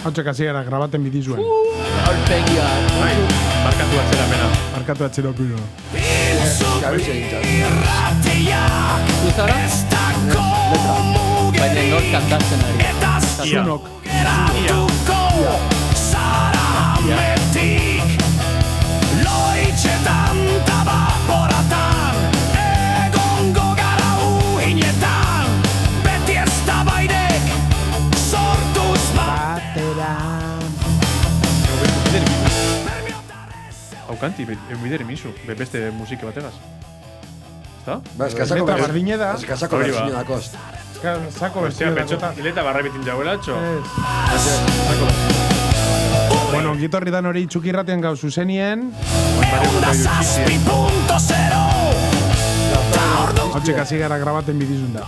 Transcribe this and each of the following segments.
Hautxe kasiera, grabaten bidizuen. Aurpegia. Markatu atzerapena. Markatu atxeropino. Gabiz egin Zuzara? Letra. Baina nor kantatzen ari. Zunok. Loitxetan tabaporatan egongo gara uhinetan beti ez da baidek sortuz Bateran. Haukanti, bideri misu, beste musike bategaz. Ezta? Ba, eskazako Letra bardine da. Eskazako Hori ba. versiño dakoz. Zako Ostia, bestia pentso, dakota. hileta barra bitin jauela, txo. Bueno, gitorritan hori txukirraten gau zuzenien. Hautxe kasigara grabaten bidizun da.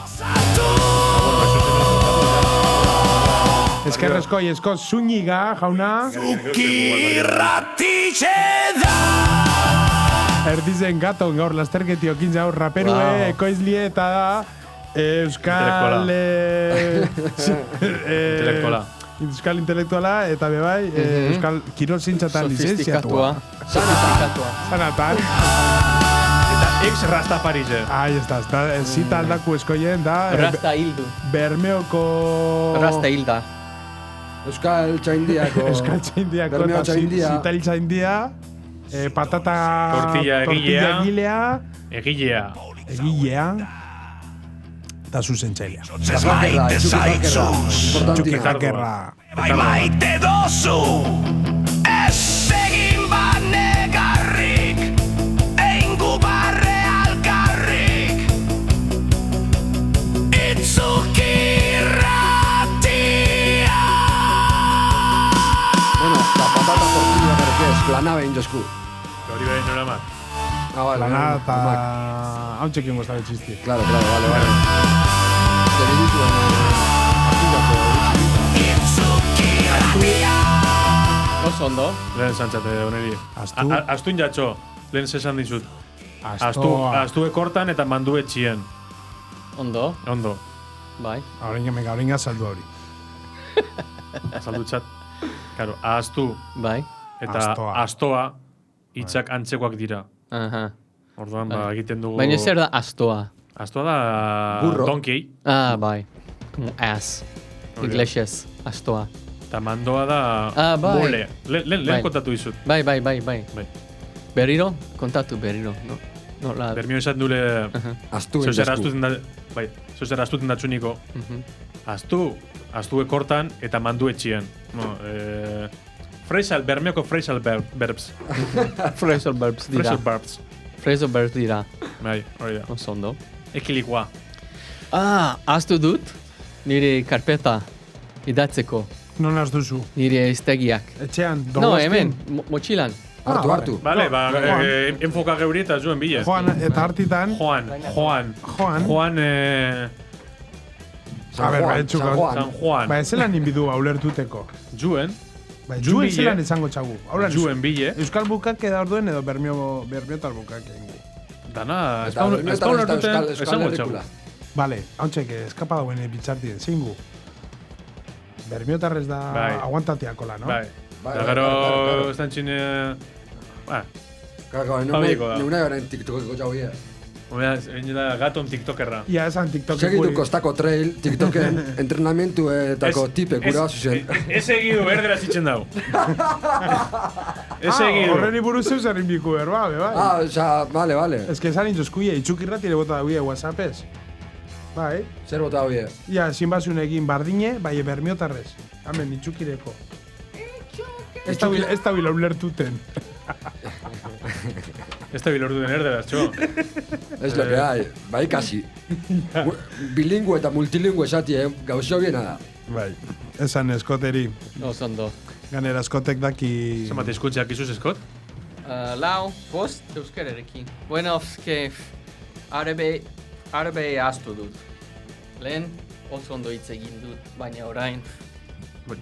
Eskerrezko, esko zuñiga, jauna. Irratitxe da Erdizen gaton gaur lasterketi okin jau raperue, ekoizlie eta euskal... Intelektuala. Euskal intelektuala eta bebai, euskal kirol zintxatan Sofistikatua. lizenziatua. Sofistikatua. Zanatan. Eta ex-Rastafarize. Ahí está, zita aldaku eskoien da... Rasta hildu. Bermeoko... Rasta hilda. Euskal txaindiako. Euskal txaindiako Bermeo eta txaindia. zital txaindia. Patata... Tortilla egilea. egilea. Egilea. Egilea. Eta zuzentzailea. Zakerra, etxuki Txuki zakerra. zakerra. Bai maite dozu ez egin banegarrik eingu barre alkarrik itzuki irratia Bueno, la patata tortilla berkez, planaba injosku. Hori behin nola mat. Ah, vale. Lana eta... Mac. Hau txekin goztabe txisti. Claro, vale. Telebizuen itzuki irratia Oso ondo. Lehen zantzate honeri. Astu. Astu injatxo. Lehen zesan dizut. Astoa. Astu ekortan eta mandu etxien. Ondo. Ondo. Bai. Auringa saldu hori. Azaldutzat. Karo, astu Bai. eta Astoa. astoa hitzak antzekoak dira. Aha. Orduan, ba, egiten dugu... Baina zer da astoa? Astoa da... Burro. Donkey. Ah, bai. Como ass. Hori da. Iglesias. Astoa. Eta mandoa da... Bai. Mole. Lehen Bai. kontatu dizut. Bai. Bai. Berriro? Kontatu berriro. No, la... Bermio esan dule... astu Zeuzer injosku. astuten da... Bai. Zeuzer astuten da txuniko. Astu ekortan eta mandu etxien. No, Bermeoko phrasal verbs. Phrasal verbs dira. Phrasal verbs. Phrasal verbs dira. Bai, hori da. Oso ondo. Ekilikoa. Ahaztu dut nire karpeta idatzeko. Non has duzu? Nire iztegiak. Etxean, No, Donostin. hemen, motxilan. Hartu. Bale, ba, Juan. enfoka geuri eta zuen bile. Joan, eta hartitan... Juan. Joan, a ber, baitxuk. San Juan. Ba, ezelan inbidu ulertuteko. Juen. Ba, Juen juen bile. zelan izango txagu. Hauran, Juen bile. Euskal bukak eda orduen edo bermiotal bukak egingo. Dana, Eta bermiotan ez da Euskal esango Herrikula. Vale, hau txeke, eskapa dauen bitxartien, zeingu. Bermiotarrez da Bai. aguantatiakola, no? Bai. Bai, Da bai, gero, claro. estan txine... Ba, Claro, Fabiko da. neuna garen TikTokeko jau bie. egin da gaton tiktokerra. Ia esan TikTok Segitu kostako trail, TikToken entrenamentu etako tipe kura zuzen. Ez egidu berdera zitzen dau. Ez egidu. Horreni buruz zeu zer inbiku berba, bai. Ah, oza, vale. Ez que esan intzuzkuie, itxukirratire bota dauie WhatsAppez. Bai. Zer bota hau bie. Ia, zinbazun egin bardine, bai bermiotarrez. Hemen, itxukireko. Ez da bila ulertuten. Ez da bilordu den erderaz, txo. Ez lo que hay, bai kasi. Bilingüe eta multilingüe esati, gauzio biena da. Bai. Esan eskoteri. Oso ondo. Ganera eskotek daki... Zamate eskutxeak izuz eskot? Lau, bost, euskararekin. Bueno, eske, arabe ahaztu dut. Lehen, oso ondo hitz egin dut, baina orain,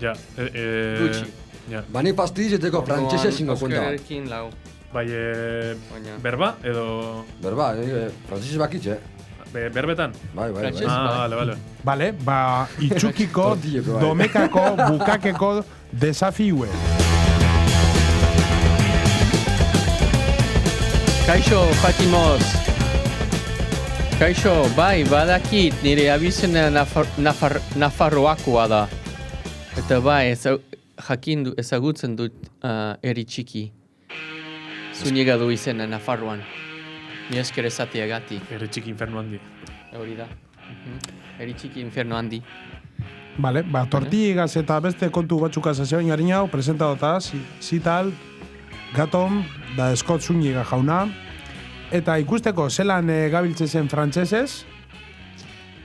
Ja. gutxi. Ja. Bani pastizeteko frantzese zingo konta. Euskararekin lau. Bai, Baina. berba edo... Berba, frantzese bakitxe. berbetan? Bai. Frantses. Ah, vale. Vale, ba, itxukiko, Tortilleko, bai. domekako, bukakeko desafiue. Kaixo, Fatimoz. Kaixo, bai, badakit, nire abizena Nafarroakoa da. Eta bai, ezagutzen dut eri txiki. Zuniga du izena Nafarroan. Ni esker ezateagatik, Ere txiki inferno handi. hori da. Eri txiki inferno handi. Vale, ba, tortilligaz eta beste kontu batzukaz azeoin harin hau, presentadota, zital, gatom, da Scott Zuniga jauna, eta ikusteko zelan gabiltze zen frantsesez,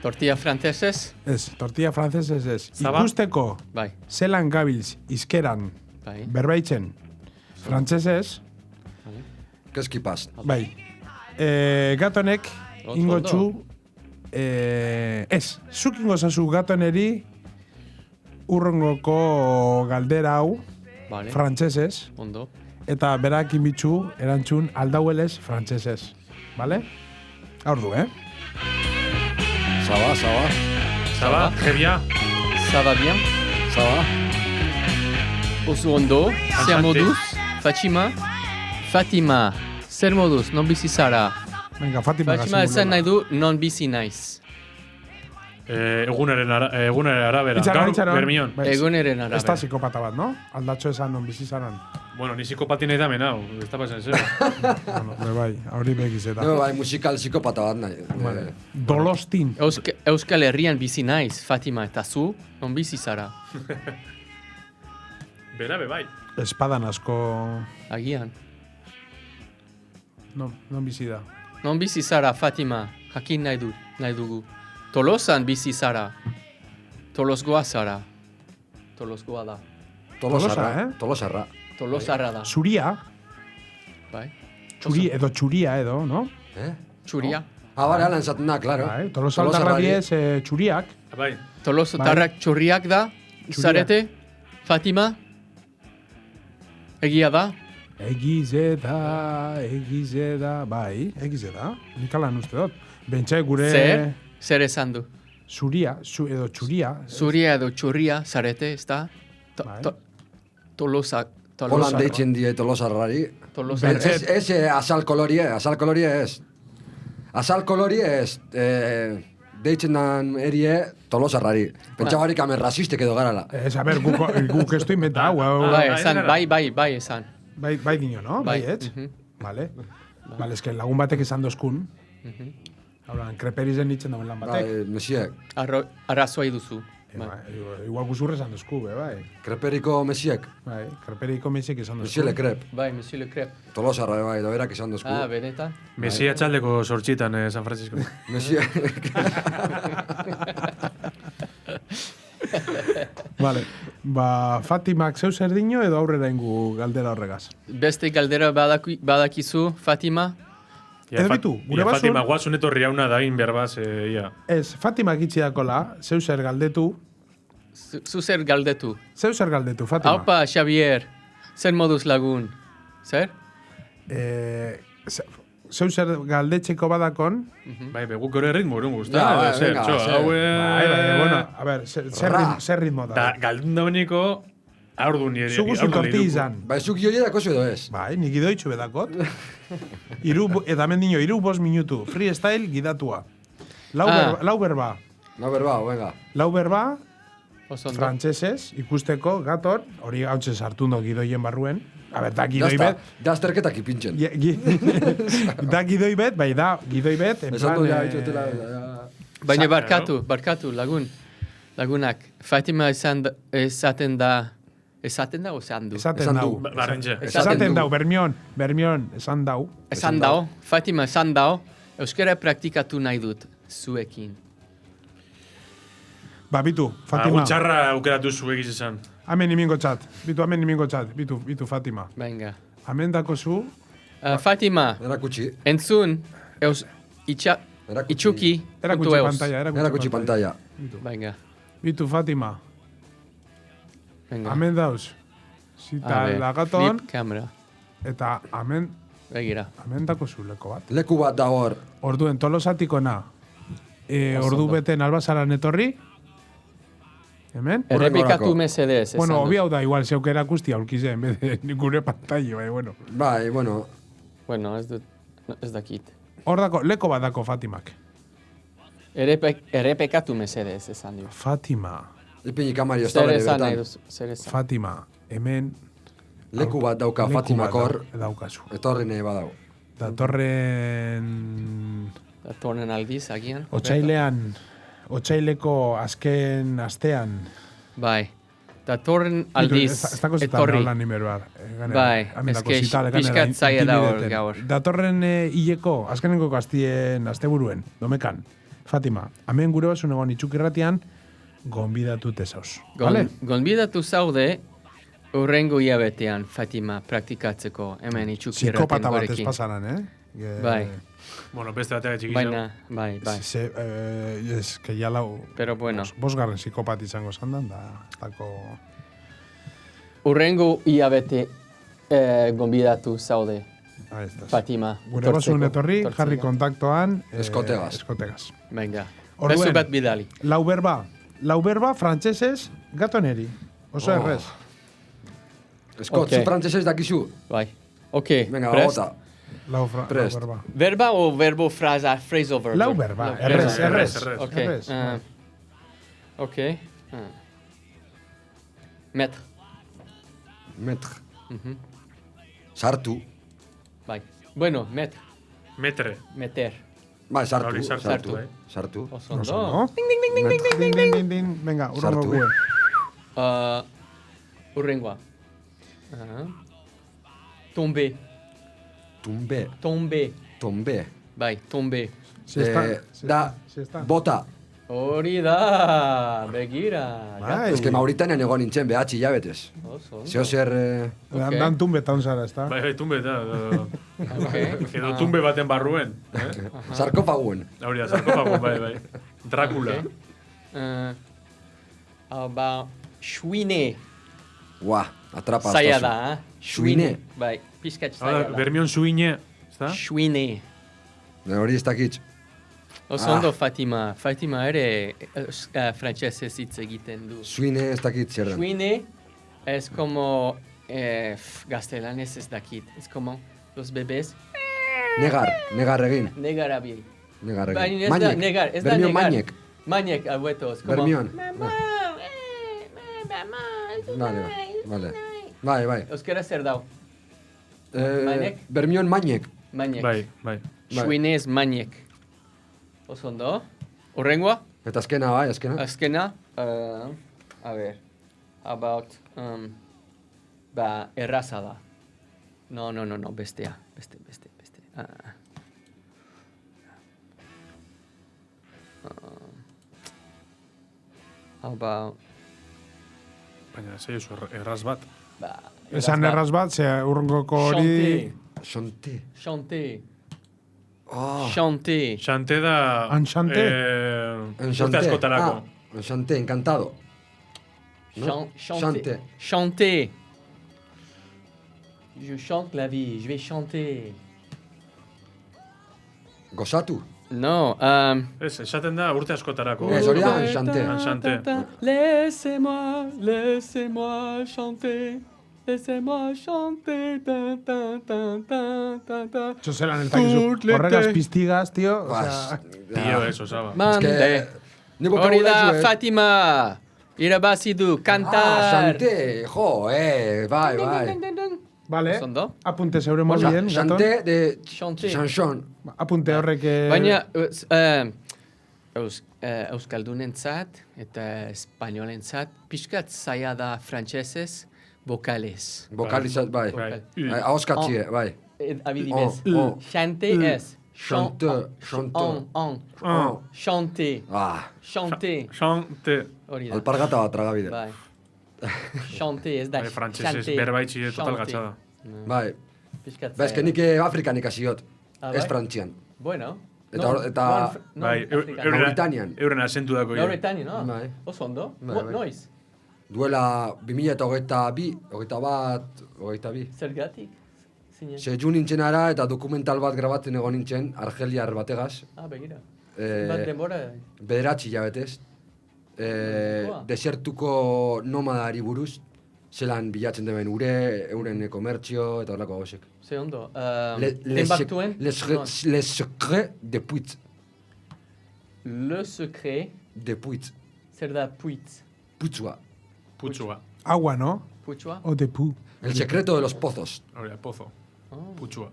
Tortilla frantzesez? ez, tortilla frantsesez ez, Zaba? ikusteko Bai, zelan gabiltz izkeran bai. berbaitzen frantsesez, Keski past. bai, gatonek Ondo, ingotxu, ez, zuk ingozazu gatoneri urrongoko galdera hau, Vale, frantsesez, ondo. eta berak inbitzu erantzun aldauelez frantsesez. Vale? Aurdu, Zaba. Zaba, jebia. Ça va bien? Zaba. Oso ondo, zer Asante. moduz? Fatima, zer moduz, non bizi zara? Venga, Fatima. Fatima esan nahi du, non bizi naiz. Egunaren arabera. Gaur, Bermion. Eguneren Ez da arabera. psikopata bat, no? Aldatxo esan non bizizaran. Bueno, ni psikopatin nahi damen hau. Ez da pasen zero. Bueno, bai, hori begiz eta. No, bai, musikal psikopata bat nahi. Dolostin. Euskal Herrian bizi naiz, Fatima, eta zu, non bizi zara? Bera, bai. Espadan asko... Agian. Non bizi da. Non bizi zara, Fatima, jakin nahi dugu. Tolosan bizi zara. Tolosgoa zara. Tolosgoa da. Tolosarra, eh? Tolosarra. Tolosarra da. Zuria, Bai. txuria edo, no? Txuria. Bale, alan zaten da, klaro. Bai, tolosaldarra diez txuriak. Bai. Tolosotarrak txurriak da, zarete, Fatima? Egia da? Egize da, bai, egize da. Nik alan uste dut. Bentsa gure... Zer esan du? Zuria, edo txuria. Zuria edo txurria, zarete, ez da? Bai. Tolosak. Holan deitzen die Tolosarrari. Tolosak. Ez azal kolorie ez. Azal kolorie ez, deitzen dan erie Tolosarrari. Pentsa barik amen rasistek edo garala. Ez, a ber, guk esto inventa, Bai, esan, bai, esan. Bai dino, no? Bai, ez? Vale. Vale, eske lagun batek esan dozkun. Hauran, kreperizen nitzen dauen lan batek. Bai, mesiek. Arrazoai duzu. Bai. Igual guzurre esan dozku, bai. Kreperiko mesiek. Bai, kreperiko mesik esan dozku. Monsieur Le Crep. Bai, Monsieur Le Crep. Tolosarra, bai, da berak esan dozku. Ah, benetan? Messi atxaldeko sortxitan San Francisco. Mesiek. Vale. Ba, Fatimak zeu zer dino edo aurrera ingu galdera horregaz? Beste galdera badakizu, Fatima? Edo bitu, gure basun... Fatima, guazun etorri hauna da berbaz, ia. Ez, Fatimak itxidakola, zeu zer galdetu. Zu zer galdetu? Zeu zer galdetu, Fatima? Aupa, Xavier, zer moduz lagun? Zer? Zeu zer galdetzeko badakon. Bai, beguk ere ritmo erun guzta. Ja, bai, zer, venga, txo, zer. hau... Bai, bueno, a ver, zer ritmo da. Da, galdun dauneko, aurdu nire. Zugu zu torti izan. Bai, zuk joie dako edo ez. Bai, nik idoitxu bedakot. Eta mendino, 3-5 minutu. Freestyle gidatua. Lau berba. No, berba, venga. Lau berba, Osondo. frantsesez, ikusteko, gator, hori hautzen sartundo gidoien barruen. A ber, da gidoi bet. Da azterketak ipintzen. Da gidoi bet, bai da, gidoi bet, en Esan plan... du, ja, itxotela... Baina barkatu, lagunak. Fatima esaten da o esan du? Esaten dau. Barrentxe. Esaten dau, Bermion, esan dau. Esan dao, Fatima esan dao, euskara praktikatu nahi dut, zuekin. Ba, bitu, Fatima. Agun txarra aukeratu zuegiz esan. Hemen nimingo txat. Bitu, Fatima. Venga. Hemen dako zu, Fatima, Erakutsi. entzun, itxuki, puntu eus. Erakutsi pantalla. Venga, Bitu, Fatima. venga. Hemen dauz. Zita A ver, lagaton, flip camera. eta hemen Begira. dako zu leko bat. Leku bat da hor. Orduen, tolosatikona, ordu beten albazaran etorri. Hemen? Errepikatu mesedez. Bueno, esan hobi dut. hau da, igual, zeuk erakusti aurkize, en vez de gure pantalla, bai, bueno. Bai, bueno, Bueno, ez dakit. Hor dako, leko bat dako Fatimak. Errepikatu mesedez, esan dio. Fatima, ipini kamari Zer ostabere esan nahi betan. duzu? Zer esan? Fatima, hemen Leku bat dauka leku Fatimak bat hor, daukazu. etorri nahi badau. Datorren Datorren aldiz, agian? otsaileko azken astean. Bai. Datorren aldiz, Ez dako zetan etorri. hola nimeroar. Bai, eske pixkat zaila da hor gaur. Datorren hileko, azkenengo asteburuen, domekan. Fatima, hemen gure basun egon itxukirratian, gonbidatu tezauz. Vale? Gonbidatu zaude, urrengo hilabetean Fatima praktikatzeko hemen itxukirraten Psikopata bat ez gurekin. pasaran, Bai. Bueno, beste bateak txikizau. Baina, bai. Ez, que ya lau... Pero bueno. Bosgarren psikopat izango zandan, da... Dako... Urrengo hilabete gonbidatu zaude Ahí estás. Fatima. Gure basun etorri, tortzeko. jarri kontaktoan... Eskotegaz. Eskotegaz. Venga. Orduen. Bezu bat bidali. Lau berba, frantsesez, gatoneri. Oso errez. Eskot, Okay. zu frantzesez dakizu? Bai. Ok, Venga, prest? bota. Lau Prest. berba. Verba o verbo frasa, phrasal verb? Lau berba, errez. Ok. Errez. Ok. Mettre. Metr. Mhm. Sartu. Bai. Bueno, mettre. Metre. Meter. Bai, sartu. Hori sartu, Sartu. bai. Sartu. Oso Oso, ondo. no? Ding, ding, ding. Venga, urrongo Sartu. guen. Urrengoa. Tombe. Tumbe. Tombe. Tombe. Bai, tombe. Da, bota. Hori da, begira. Bai. Ez que Mauritanian egon nintzen behatzi hilabetez. Oso ondo. Zeo zer... Ok. Dan tumbe taun zara, ezta? Bai, tumbe eta... Ok. Edo tumbe baten barruen. Sarkofaguen. Hori da, sarkofago, bai. Dracula. Okay. Ba, xuine. Ua, atrapa Zaila astozu. da, Xuine. Bai, pizkat Hora, zaila da. Bermion suine, ezta? Xuine. Hori ez dakitz. Oso ondo Fatima. Fatima ere frantsesez hitz egiten du. Suine ez dakit zer den. Xuine es como... gaztelanez ez dakit. Es como los bebés Negar egin. negarabil. Negar egin. Baina ez da negar, ez da Bermion negar. Maniek. Maniek, abueto. Es como... Bermion. Mamá, Vale. Bai. Euskara zer dau? Maniek? Bermion Maniek. Maniek. Bai. Xuine es maniek. Oso ondo. Horrengoa? Eta azkena, bai, azkena. Azkena, a ver, about, erraza da. No, bestea, beste. About, Baina, zei oso erraz bat. Esan erraz bat, ze urrongoko hori... Xonte. Chante. Oh. Chante. Xante da... Anxante? Urte askotarako. Xante, encantado. No? Chante. Chanter. Je chante la vie, je vais chanter. Gozatu. No, Ez, esaten da urte askotarako. Ez, hori da, Anxante. Anxante. Laissez-moi chanter. Laissez-moi chanter. Eso zelan ez dakizu. Horregaz piztigaz, tío. O Bas. sea, Tío, eso, saba. Mande. Ni Hori da, vocabulario, Fatima. Irabazi du, kantar. Xante, jo, bai. vale. Oso ondo. Apunte zeure molien, gaton. Xante de Xante. Chanson. Apunte horrek... Baina, euskaldunentzat eta espainolentzat, pixkat zaila da frantsesez, vocales. Vocalizat, bai. Bai. Ahoskatzie, bai. Adibidez, Oh. chante ez. Chante. Chante. Ah, Chante. Xante. Hori da. alpargata bat tragabide. Bai. Chante ez da. Bai, frantsesez chante. berbaitzi total Chante. gatzada. Bai. Pixkat Ba, eske zaila. nik Afrikan ikasiot. Ah, Ez bai? frantzian. Bueno. Eta- Bai, Mauritanian. euren asentu dako. Mauritania, no? Bai. Oso ondo. Bai, bai. Noiz? Duela 2022, 22. Zergatik? Zinen. Ze ju nintzen ara eta dokumental bat grabatzen egon nintzen, Argeliar bategaz. Ah, begira. Bat denbora. bederatzi hilabetez, desertuko nomadari buruz, zelan bilatzen deben euren komertzio eta horrelako gauzek. Ze ondo. Les Tenbaktuen? secrets de Puig. Le secret, De Puig. zer da puitz. Putzua. Putsua. Agua, ¿no? Putsua? O de pu. El secreto de los pozos. Hori, pozo. Putsua.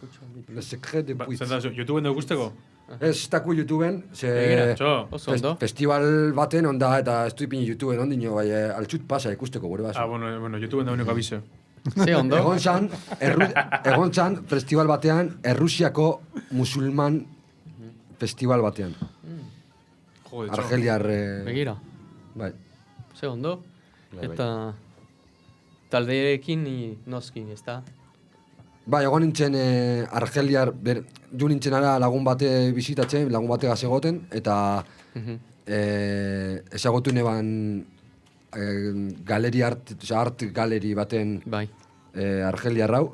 Putsua. Le secret de Puig. Zer da, YouTubeen dugu guzteko? Ez daku YouTubeen, Begira, Txo. oso ondo. festival baten onda eta ez du ipini YouTubeen ondino, bai, altxut pasa ikusteko gure baso. Bueno, YouTubeen da uniko abize. Ze ondo. Egon zan festival batean, Errusiako musulman festival batean. Jode, txo. Argeliar... Begira, Bai. ze ondo. Bai, bai. Eta taldeekin noski, ez da? Bai, egon nintzen Argeliar, du nintzen ara lagun bate bizitatzen, lagun bate gazegoten, eta ezagotu neban galeri art galeri baten Bai. Argeliar hau,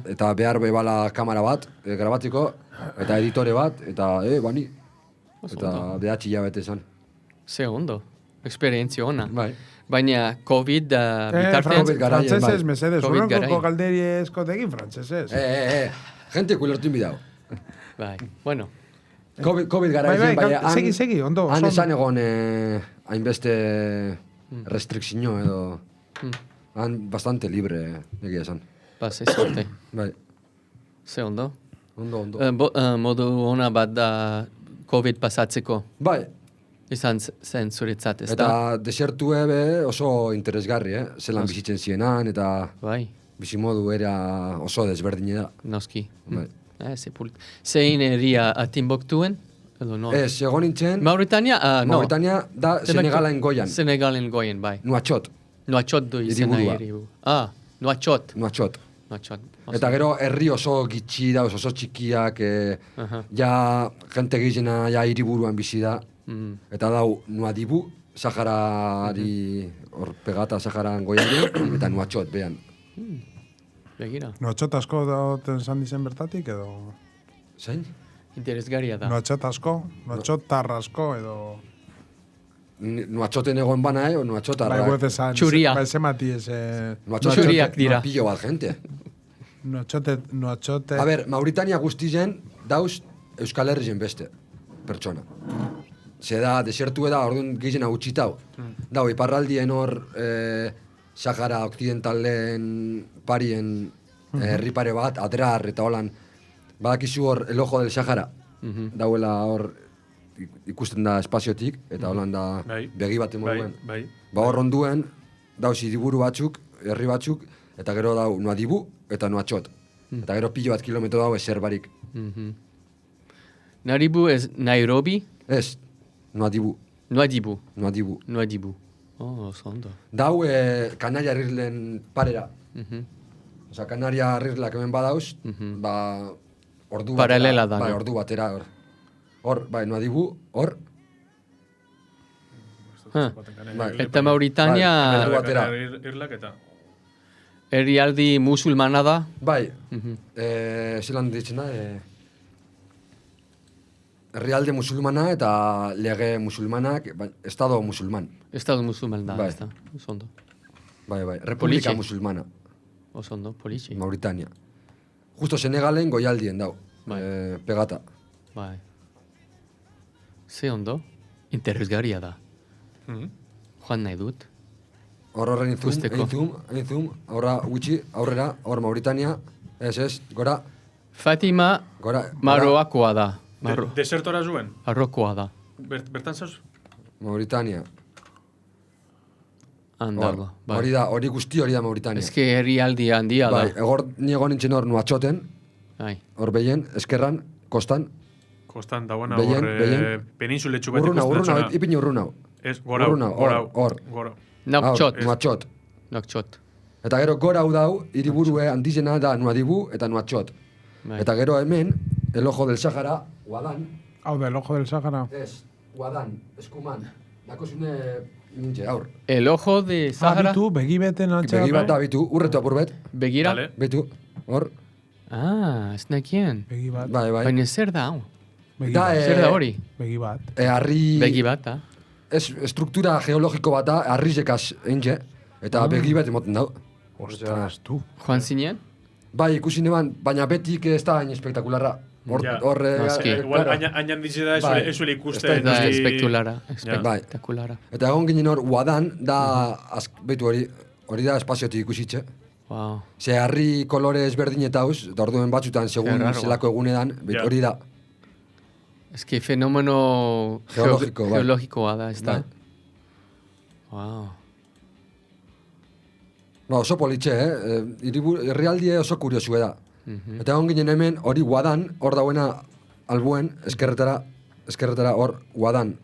eta behar bebala kamera bat, grabatzeko, eta editore bat, eta bani, Oso eta ondo. behatzi hilabete esan. Ze ondo. Esperientzia ona. Bai. Baina COVID COVID bitartean... garaien, Frantzesez, bai. mesedez. Covid Urrankoko garaien. galderi eskotekin frantzesez. Gente kulertu inbidau. Bai, bueno. COVID gara Bai, izan, bai, baina segi, ondo. han oso esan ondo. egon hainbeste restrikzio edo... Han bastante libre, egia esan. Pase sorte. Bai, Ze ondo. ondo. Modu ona bat da COVID pasatzeko. Bai, Izan zen zuretzat, ez da? eta desertu ebe oso interesgarri, zelan bizitzen zienan, eta Bai, bizimodu era oso desberdine da. noski. Bai. Zein eria Timboktuen? Edo no? Ez, egon nintzen, Mauritania? No. Mauritania da Senegalen goian, Senegalen goian, bai. Nuatxot, Nuatxot du izena Hiriburua. hiribu. Ah, Nuatxot. Nuatxot. Nuatxot. Eta gero herri oso gitxi da, oso txikiak, Aha. ja jente gehiena ja hiriburuan bizi da. Mm. Eta dau Nuadibu, Saharari hor pegata Saharan goian eta Nuatxot behan. Begira, Noatxot asko dauten zan dizen bertatik, edo... Zein? interesgarria da. Noatxot asko, noatxot tarrasko, edo... Nuatxoten egon bana, o Nuatxotarra. Bai, guez esan, Txuria. bai, zemati ez... Txuriak dira. Pilo bat, gente. Noatxote... A ber, Mauritania guztizen dauz Euskal Herrien beste pertsona. Ze da, desertu da, orduan gizena utxitau. Dau, iparraldien hor, Sahara Occidentalen parien herripare bat, Adrar eta holan, badakizu hor el ojo del Sahara. Dauela hor ikusten da espaziotik, eta holan da Bai. begi bat emoduen. Bai. Ba hor onduen, dauz hiriburu batzuk, herri batzuk, eta gero dau Nuadibu eta Nuatxot. Eta gero pilo bat kilometro dau ezer barik. Naribu ez Nairobi? Ez, Nuadibu, Nuadibu. Nuadibu. Nuadibu. Oh, oso ondo. Dau Kanaria Irlen parera. Osa, Kanaria Irlak hemen badauz, ba, ordu batera. Paralela da, Bai, no? ordu batera hor. Hor, bai, Nuadibu, hor, Huh. bai. Eta Mauritania Bai, batera. Irlak eta... herrialdi musulmana da? Bai, zelan ditzen da, herrialde musulmana eta lege musulmanak, bai, estado musulman. Estado musulman da, Bai. ez da? Oso ondo. Bai, Republika Politxe. musulmana, Oso ondo, politxi. Mauritania. Justo Senegalen goialdien dau, Bai. pegata. Bai. Ze ondo? Interesgarria da. Joan nahi dut. Horren Ikusteko. einzum, aurra gutxi, aurrera, hor Mauritania, ez, gora, Fatima gora. Marroakoa da. Desertora zuen? Marrokoa da. Bertan zauz? Mauritania. Handago. Bai. Hori guzti hori da Mauritania. Ez que herrialdi handia da. Bai, ni egon nintzen hor Nuatxoten, Bai. hor behien, eskerran, kostan, Kostan dagoena Behien, hor behien. peninsuletxu bat urruna, ipini urruna. Ez, gorau, urruna, gorau. hor. Gorau. Nakchot. Nuatxot. Nakchot. Eta gero gora hau dau, hiriburue handizena da Nuadibu eta Nuatxot. Bai. Eta gero hemen, el ojo del Sahara, Guadan, Hau da, el ojo del Sahara. ez, Guadan, eskuman, dakosune nintxe, aur. El ojo de Sahara. Bitu, begibeten antxera. Begi bat da, bitu, urretu apurbet, Begira. Vale. bitu, hor, Ah, ez nekien. Begi bat. bai. Baina zer da hau? Da, Zer da hori? Begi bat. Harri... Begi bat, da? Estruktura geologiko bat da, harrizekaz egin eta begi bat emoten dau. Ostras, tu. Joan zinen? Bai, ikusi neban, baina betik ez da hain espektakularra. Ja. Noski. Igual, hain ditze da, Bai. ez zuele ikusten. Da, noski- espektakulara. Eta egon ginen hor, Uadan, da, betu hori da espaziotik ikusitxe. Wow. Ze harri kolore ezberdin eta hauz, da orduen batzutan, segun Errarua. zelako egunedan, Ja. hori da. Ez que fenomeno Geologiko, bai. geologikoa da, ez da? Bai. Wow. Ba, oso politxe, herrialdie oso kuriosue da. Eta egon ginen hemen, hori Uadan, hor dauena albuen, eskerretara hor Uadan.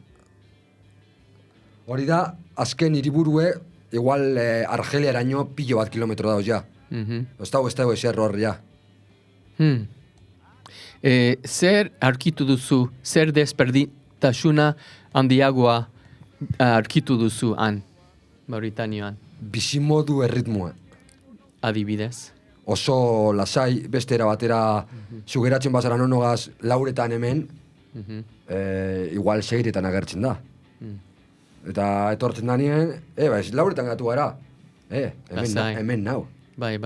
Hori da, azken hiriburue, igual Argeliaraino pilo bat kilometro dauz ja. Ez dago ezer hor ja. Zer aurkitu duzu, zer desperditasuna handiagoa aurkitu duzu han, Mauritanioan, Bizimodu erritmoa. adibidez? Oso lasai, beste era batera, zugeratzen bazara nonogaz lauretan hemen, igual seiretan agertzen da. Eta etortzen da nien, lauretan gatu gara. Lasai. Hemen nau. Bai.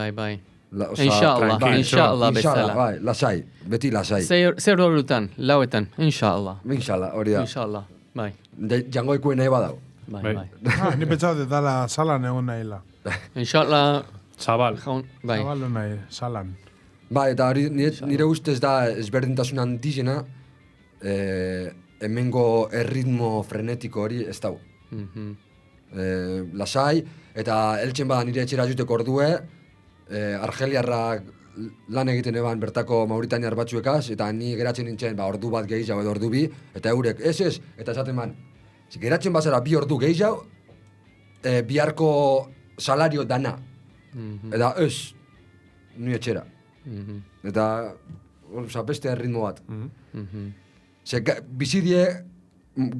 Osea, Inshallah, bai, inshallah bezala. Bai, lasai, beti lasai. Zer horutan, lauetan, inshallah. Inshallah, hori da. Inshallah, bai. Jangoikuen nahi badau. Bai. Ni pentsatu dut dala salan egon nahila. Inshallah, Zabal. jaun, bai. Zabaldu nahi, salan. Bai, eta hori nire ustez da ezberdintasun handizena, hemengo erritmo frenetiko hori ez dau. Lasai, eta eltzen bada nire etxera juteko ordue, Argeliarrak lan egiten eban bertako Mauritaniar batzuekaz, eta ni geratzen nintzen ordu bat gehiago edo ordu bi, eta eurek, ez, eta esaten ban, geratzen bazara 2 ordu gehiago, biharko salario dana. Eta ez, ni etxera. Eta, beste erritmo bat. Ze, bizidie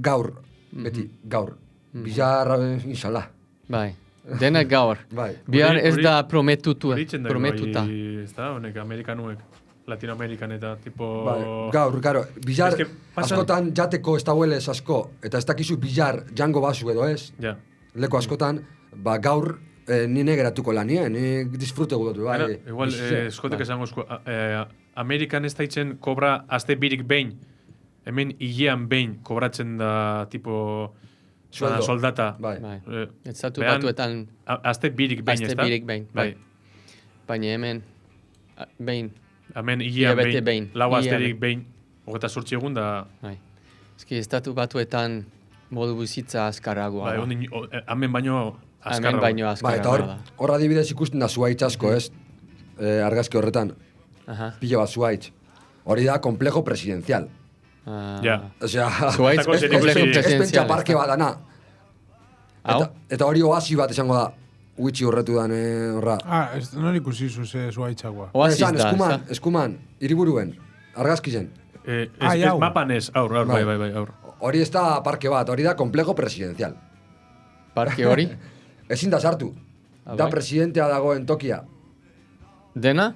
gaur, beti, gaur. Bizar, inshallah. Bai. Dena gaur. Bai. Bihar ez Hori- da prometuta. Horitzen da, Prometuta. ez da, honek, Amerikanuek, Latinoamerikan eta tipo... Bai, gaur, karo, bizar Es que pasa- askotan jateko ez dauelez asko, eta ez dakizu bizar jango bazu edo ez, Ja. leko askotan, gaur nine geratuko lanien, ni disfrute gudotu, bai. Bueno, igual, eskotek esango esku, Amerikan ez daitzen kobra aste birik behin, hemen hilean behin kobratzen da tipo Sueldo. soldata. Bai. Bai. Eh, Estatu behan, batuetan Aste birik behin, ez aste da? birik behin. Bai. Baina hemen, behin. Hemen hilean Hilabete behin, behin. lau Hilabete. asterik behin, 28 egun da... Bai. Eski estatu batuetan modu bizitza azkarragoa Bai, da. ondin, hemen baino azkarra. Hemen baino Bai, eta hor, azkarragoa da. hor adibidez ikusten da zuaitz asko, ez? Argazki horretan, Aha. pilo bat zuaitz. Hori da, komplejo presidencial. Ah. Ja. Osea, Zuaitz Tako zer komplejo ikusi- ez pentsa presidenzial. parke bat dana. Hau? Eta hori oasi bat esango da, Witxi horretu dan, horra. Non ikusi zuse zuaitzagoa. Oasis Esan, da, eskuman, ezta? eskuman, hiriburuen, argazkizen. Hau. Mapan ez, aur, Bai. bai, aur. Hori ez da parke bat, hori da komplejo presidencial. Parke hori? Ezin da sartu. Ah, Da bai? presidentea dagoen tokia. Dena?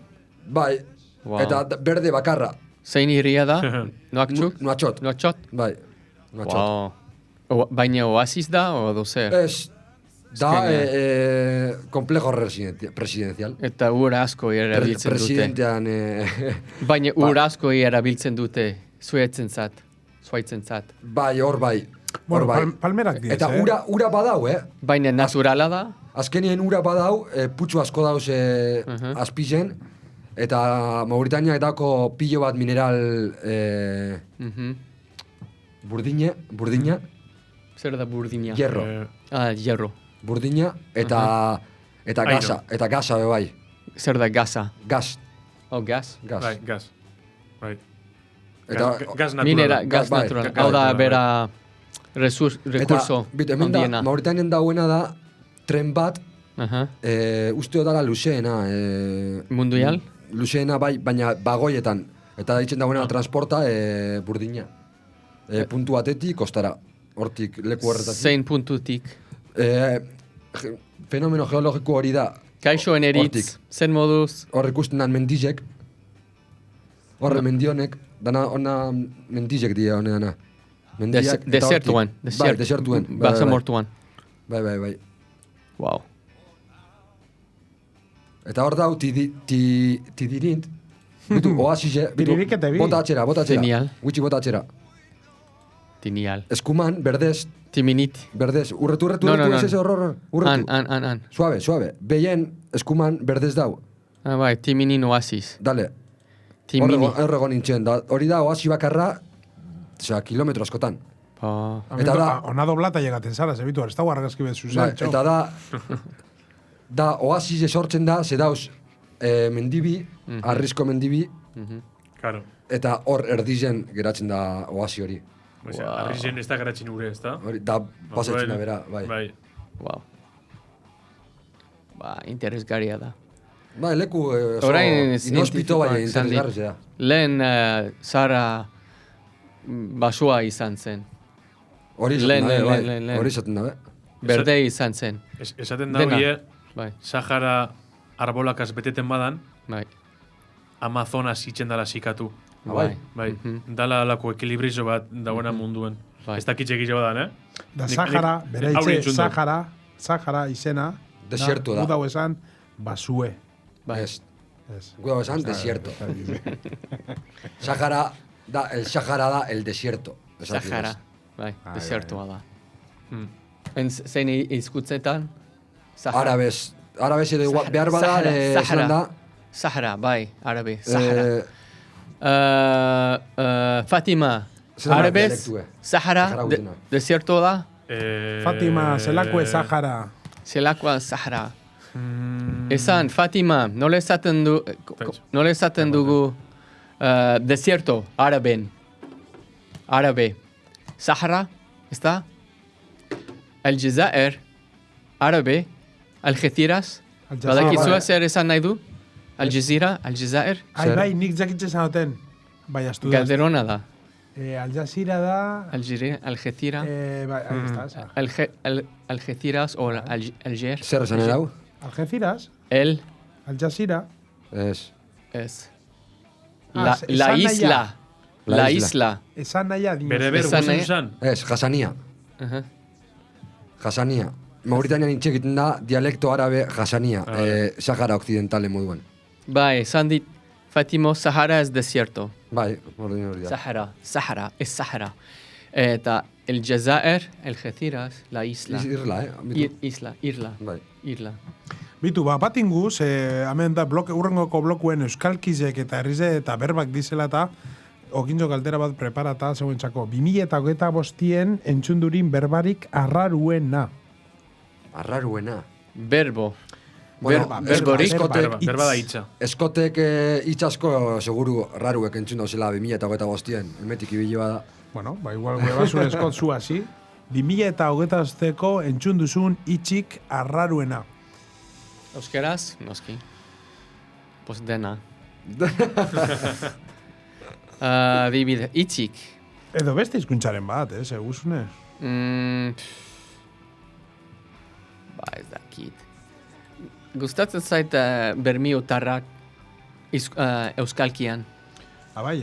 Bai, Wow. eta berde bakarra. Zein irria da? Noaktxuk? Nuatxot. Noaktxot? Bai, nuatxot. Wow. Baina oasis da, o dozer? Ez, da komplejo presidencial. Eta ur asko erabiltzen dute. Presidentean, Baina ur asko erabiltzen dute, zuaitzen zat. bai, hor bai. Bueno, Hor bai. palmerak diez, Eta ura badau, Baina naturala da? Azkenien ura badau, putxu asko dauz azpizen, eta Mauritaniak dako pilo bat mineral burdina, Zer da burdina? hierro, Ah, hierro. burdina, eta gasa be bai, Zer da gaza? gas. Oh, gas? Bai, gas. Bai. Eta, Gas natural. Minera, gas bai, natural. gas Hau da natural, bera recurso Eta, hemen da, handiena. Mauritanen dauena da, tren bat, Aha. uste dala luzeena. Mundial? Luzeena bai, baina bagoietan. Eta ditzen dagoena transporta burdina. Puntu batetik, kostara. Hortik, leku horretatik. Zein puntutik? Fenomeno geologiko hori da. Kaixo eneritz, Hortik. zen moduz? Hor ikusten dan mendizek. Horre mendionek, dana ona mendizek dira hone dana. Mendiak eta Desertuan. hortik. Bai, desertuen. Basamortuan. Bai. Wow. Eta hor dau, tidirint, bitu, oasize, bitu, Tiririk eta bi. bota atxera. Genial. Gutxi bota atxera. Genial. Eskuman, berdez, Timinit. urretu, No, ez horror, urretu. An. Suave. Behien, eskuman, berdez dau. Ah, bai, Timinin oasis. Dale, Timini. horrego nintzen, hori da oasi bakarra, kilometro askotan. Pa. Eta da- Ona doblata llegaten zara, zebitu, ez dago argazki bet zuzen, Bai, eta da oasi sortzen da, ze dauz, mendibi, arrizko mendibi, Claro. eta hor erdizen geratzen da oasi hori. Osea, Wow. Arrizen ez da garatzen ure, ez da? Hori, da pasatzen da bera, bai. Bai. Wow. Ba, interesgarria da. Bai, leku oso Orain inospito bai izan dit. interesgarria da. Lehen Zara basua izan zen. Hori Lehen, izaten da, lehen. bai. Hori izaten da, Berde izan zen. Esaten da Dena. hori, Bai, Sahara arbolakaz beteten badan, bai. Amazonas itzen dala sikatu. Bai. Bai, dala alako ekilibrizo bat dagoena munduen. Bai. Ez dakitxe egitxe badan, Da Nik- Sahara, nik- bere aurre itxe, entzun dut. Sahara izena. Desierto da. Gudau esan, basue. Bai. Ez. Ez. Guau esan, desierto. Sahara da el desierto. Esan Sahara. zidez. Bai, Ai, desertua da. Hmm. Zein izkutzetan? Sahara. Arabez edo igual, behar bada, Sahara, esan Sahara. da, Sahara, bai, arabe, Sahara. Fatima, Zer da arabez, dialektue? Sahara, Sahara gutena. desierto da, Fatima, zelako Sahara. zelakoa Sahara. Esan, Fatima, nola esaten dugu desierto, araben. Arabe. Sahara, ez da? Aljazair, arabe, Algeciras, Aljazair. badakizua bai. zer esan nahi du? Aljazeera, Aljazair, Ai, Zer? bai, nik jakitze zanoten. Bai, astu da. Calderona da. Al Jazeera da... Algeciras, Bai, ahí está, esa. Algeciras o Alger. zer esan erau? Algeciras, El Al Jazeera. Ez. es Ah, la esan isla. La La isla. isla. Esan nahia dinoz. Bere ber Esan guzen nahi- zan. Ez, jasania. Aha. Jasania. Mauritanian intxegiten da dialekto arabe jasania, Sahara Occidentale moduan. Bai, esan dit, Fatimo, Sahara es desierto. Bai, hori da. Sahara, es Sahara. Eta el Jazair, Algeciras, la isla. Irla, Irla. Bai. Irla. Bitu, bat inguz, hemen da urrengoko blokuen euskalkizek eta herrize eta berbak dizela eta okintzo galdera bat preparata zeuentzako. 2025 entzundurin berbarik arraruena. Arraruena. Verbo. Bueno, Berborik. Berba da hitza. Eskotek hitz asko seguru raruek entzun dauzela 2025 emetik ibili bada. Bueno, ba, igual gure eskot zu hasi. 2025ko entzun duzun hitzik arraruena. Euskeraz, noski. Pues dena. Adibide, itxik. Edo beste hizkuntzaren bat, eguzune. Ba, ez dakit. Gustatzen zait bermiotarrak euskalkian. Abai,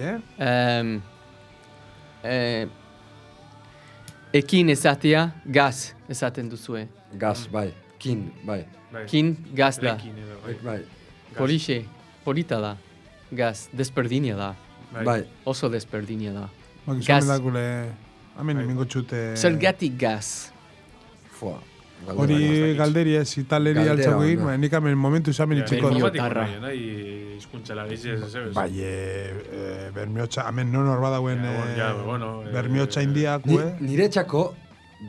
Ekin esatea, gaz esaten duzue. Gaz, bai. Kin, bai. Kin, gaz da. Rekin edo, bai. Bai. Polixe, polita da. Gaz, desperdina da. Bai. Oso desperdina da. Ba, Gaz. gizon dakule, hemen mingo txute... Zergatik gaz. Fua. Hori galderi ez, italeri Galdera altzako egin, ona. nik hemen momentu izamen itxiko. Bermio. Informatiko Tarra. nahi, nahi hizkuntzala, ez. Bai, bermiotxa, hemen non hor badauen bermiotxa indiak, Nire txako,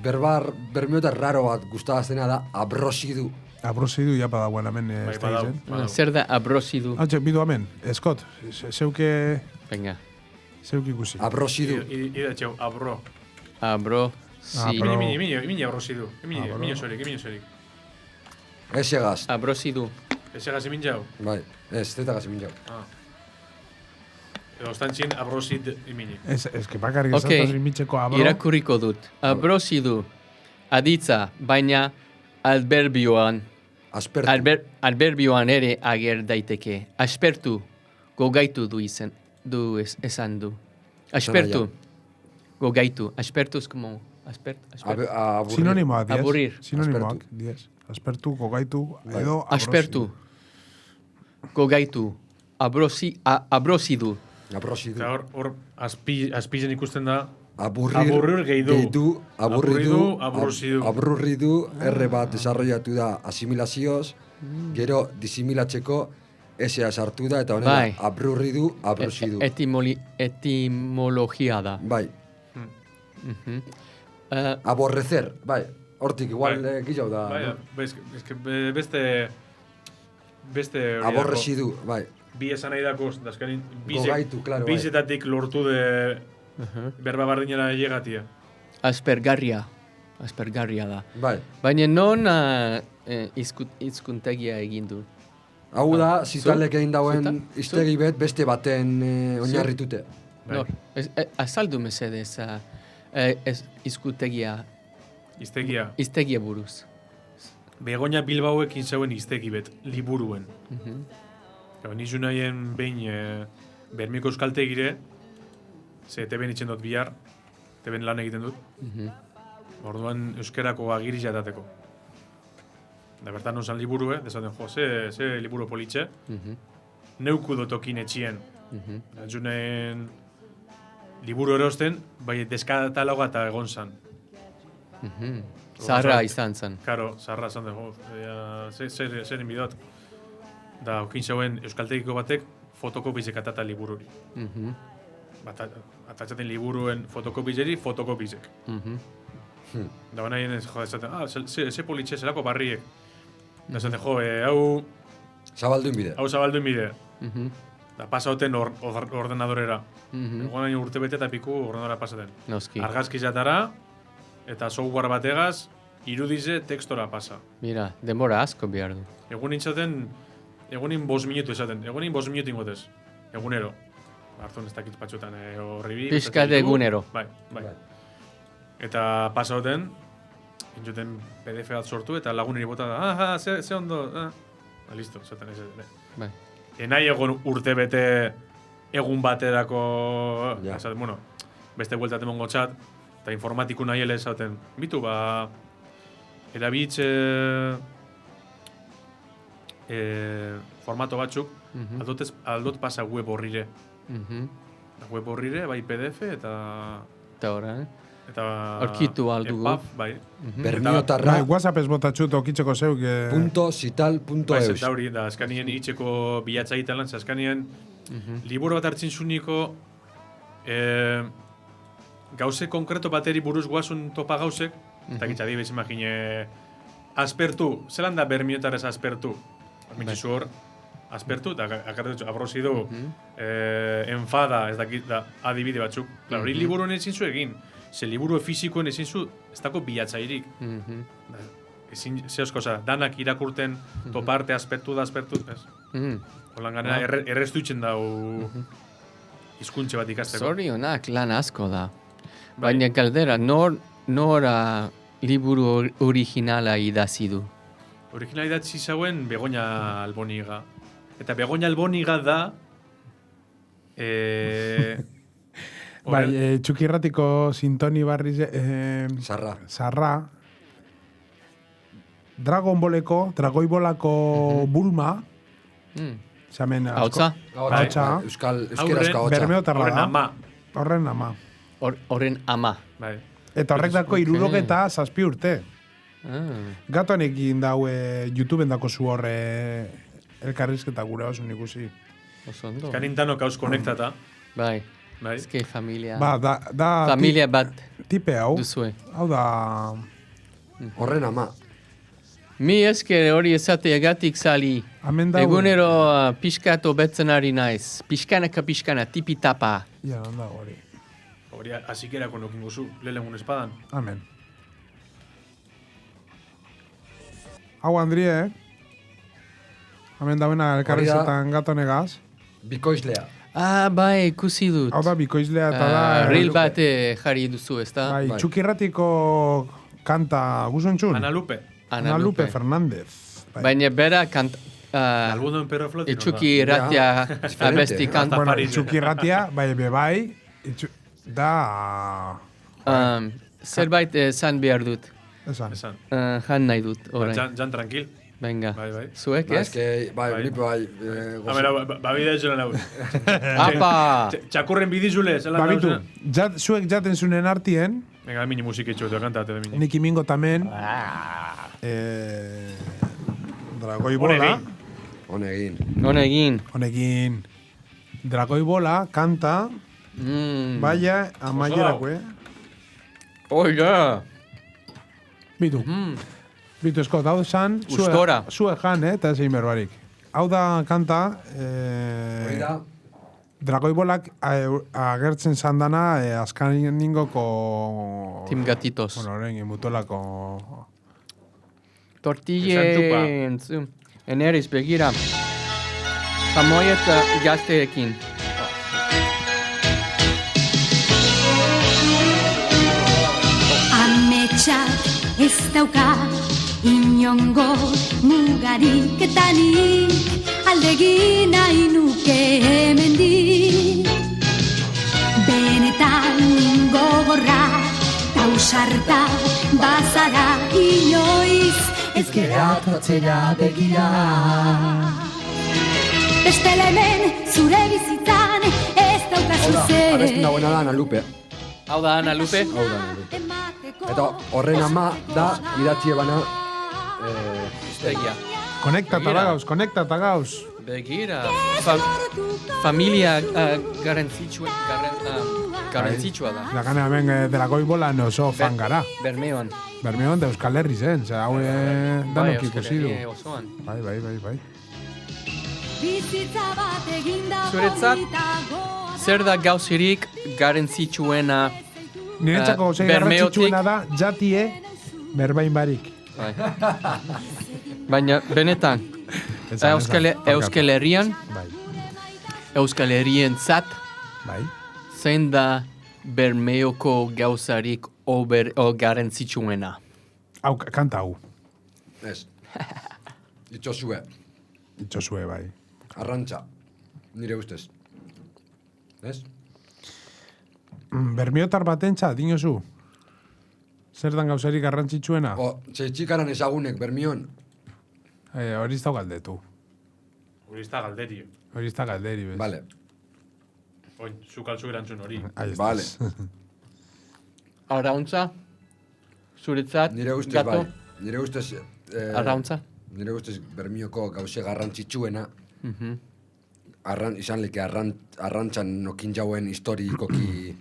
bermiota raro bat gustaztena da abrosidu. Abrosidu japa dauen hemen ez da badau. izen. Zer da abrosidu. Hatxe, bidu hemen, Eskot, zeuke Venga. ikusi. Abrosidu. Ida txau, abro. Abro. Si. Abro. Imini abrosidu. Imini sorik. Ez egaz. Abrosidu. Ez egaz imin jau. Bai. Ez, zetagaz emin jau. Edo ostantzin abrosid imini. Ez que bakarrik Ok, ezataz mitzeko abro. irakurriko dut. Abrosidu. Aditza, baina adverbioan. Aspertu. Adverbioan ere ager daiteke. Aspertu, gogaitu du du esan du. Aspertu. Gogaitu. Aspertu es como... Aspertu. Sinonimoak, diez. Aburrir. Sinonimoak, diez. Aspertu, gogaitu, edo Aspertu. Gogaitu. Abrosidu. Abrosidu. Eta hor azpizen ikusten da, Aburrir gehidu. Aburridu, abrosidu. aburridu, R bat desarrollatu da asimilazioz, gero disimilatzeko S-a sartu da, eta honela Bai. aburridu, abrosidu. Etimologia da. Bai, Mhm. aborrecer, bai. Hortik, igual, Bai. gillau da. Bai, no? beste hori Aborresidu, bai. bi esan nahi dako, dazkanin, Gogaitu, claro, bai. bizetatik lortu de berba bardinera llegatia. Aspergarria da. Bai. Baina non hizkuntegia egin du. Hau da, zitalek egin dauen Zuta? iztegi bet beste baten oinarritute. Bai. Nor, azaldu mesedez hizkuntegia, hiztegia buruz. Begoña Bilbaoekin zeuen iztegi bet, liburuen. Nizu nahien behin Bermiko euskaltegire, ze teben itxen dut bihar, teben lan egiten dut. Orduan euskerako agiri jatateko. Da bertan nozan liburue, desaten jo, ze liburu politxe, neuku dotokin etxien. Junen liburu erosten, bai deskataloga eta egon zan. Zaharra izan zen. Karo, zaharra zan dugu, zer inbidot. Da, okin zeuen euskaltegiko batek fotokopizek atata libururi. Atatxaten liburuen fotokopizeri, fotokopizek. Da, baina hien jo, esaten, ze politxe, zelako barriek. Da, esaten, jo, hau Zabaldu inbide. zabaldu inbide. Da, pasauten ordenadorera. Egon urte bete eta piku ordenadora pasaten. Noski. Argazki jatara, eta software bategaz, irudize tekstora pasa. Mira, denbora asko behar du. Egunin 5 minutu esaten, egunin 5 minutu ingotez, egunero. Artun ez dakit patxotan horribi. Pixkat egunero. Bai. Eta pasauten, entzuten PDF bat sortu eta laguneri bota da, ze ondo, listo, esaten ez. Bai. Enai egon urte bete egun baterako, Ja. esaten, bueno, beste bueltat emongo txat, eta informatiku nahi ele esaten, bitu, erabitz formato batzuk, aldot pasa web horrire. Web horrire, bai PDF eta... Eta horra, Eta... Aurkitu ahal dugu. EPUB, bai. Bermiotarra, Bai, WhatsApp ez botatxut okitzeko zeuk. Bai, .cital.eus. eta hori, da, azkanien itxeko bilatza egiten lan, azkanien liburu bat hartzen zuniko gauze konkreto bateri buruz guazun topa gauzek, eta gitza dibes imagine aspertu, zelan da bermiotarrez aspertu? Mitzizu hor, aspertu, eta akartetxo, abrosidu, enfada, ez dakit, da, adibide batzuk. Hori liburuen ezin zu egin, ze liburu fizikoen ezin zu, ez dako bilatzairik. Ezin, zehozko, danak irakurten toparte aspertu da, aspertu, ez? Holan ganera, erreztu itxen dau hizkuntze bat ikasteko. Zorionak lan asko da. Baina galdera, nora liburu originala idatzi du? Original idatzi zauen Begoña Alboniga. Eta Begoña Alboniga da... Bai, txukirratiko sintoni barriz... Sarra. Dragon Bolako Bulma. Zamen... Hautza? Hautza. Euskerazko hautza. Bermeotarra da. Horren ama. Horren ama. Bai. Eta horrek dako 67 urte. Gatonekin daue YouTubeen dako zu horre elkarrizketa gure osun ikusi. Osondo. Eskanintano kauz konektata. Bai. Bai. Eske familia. Ba, da Familia bat tipe hau. duzue. Hau da... Horren ama. Mi esker hori esateagatik zali. Hemen dago. Egunero pixkat hobetzen ari naiz. Pixkanaka, tipi-tapa. Ja, non dago hori. Hori azikerako nokin guzu, lehelegun espadan. Amen. Hau Andrie, hemen dauena elkarrizetan gatonegaz. Bikoizlea. Bai, ikusi dut. Hau da, bikoizlea eta da... Reel bat jarri duzu, ezta? Bai, Bai. txukirratiko kanta guzon txun. Ana Lupe. Ana Lupe Fernández. Bai. Baina bera Albundo perro flotino. Itxuki irratia diferente, abesti kantu. Bueno, Paris, txukirratia, bai, da... Zerbait esan behar dut. Esan. Esan. Jan nahi dut, orain. Jan tranquil. Venga. Bai. Zuek, Ba, ez? eske, bai, Bai. Felipe, bai. Ba, bidea etxoren hau. Apa! Txakurren bidizule, zelan Babitu, dauzena. zuek jaten zunen artien, Venga, mini musiketxo, eta kantate de mini. nik imingo tamen, Dragoi Bola, Honegin. Honegin. honekin, Dragoi Bola, kanta, baia, amaierako, Oida! Bitu, bitu, eskot, hau zan, Gustora. zue jan, eta zein berbarik. Hau da kanta, Hori da, Dragoi Bolak agertzen zandana azkan ningoko... Tim Gatitos. Bueno, horren, mutolako... Tortillen. Eneriz, begira. Jamoi eta gazteekin. Ametsak ez dauka inongo mugarik eta nik aldegin nahi nuke hemendik. Benetan gogorra tausarta bazara inoiz ez geratatzera begira. Bestela hemen zure bizitzan ez daukazu hau da, zer. abesten dagoena da Ana Lupe. Hau da, Ana Lupe? Hau da Ana Lupe. Eta horren ama da idatzi ebana Iztegia. Konektata gauz. Begira. Familia garantzitsua da. Da gana hemen Dragoi Bola oso fan gara. Bermeon. Bermeon da Euskal Herri zen, ze hau danok ikusi du. Osoan. Bai. Bizitza bat eginda Zuretzat, zer da gauzirik garantzitsuena? Niretzako zei Bermeotik- garrantzitsuena da, jatie, berbain barik. Bai. Baina, benetan, Euskal Herrian, Bai, Euskal Herrien zat, bai. zein da Bermeoko gauzarik o garantzitsuena? Hau, kanta hau. ez. Itxosue, Itxosue, bai. arrantza, nire ustez. Ez? Bermiotar batentza, dinozu. Zer dan gauzarik garrantzitsuena? Txikaran ezagunek, Bermion, Hori ez da galdetu. Hori ez da galderi. Hori ez da galderi, bez. vale. Oin, zuk altzu erantzun hori. Ahí estás. Vale. Arrauntza? Zuretzat? Nire ustez gato? bai. Nire ustez... Arrauntza? Nire ustez Bermioko gauze garrantzitsuena Mhm. izan leke arrantzan nokin jauen historikoki...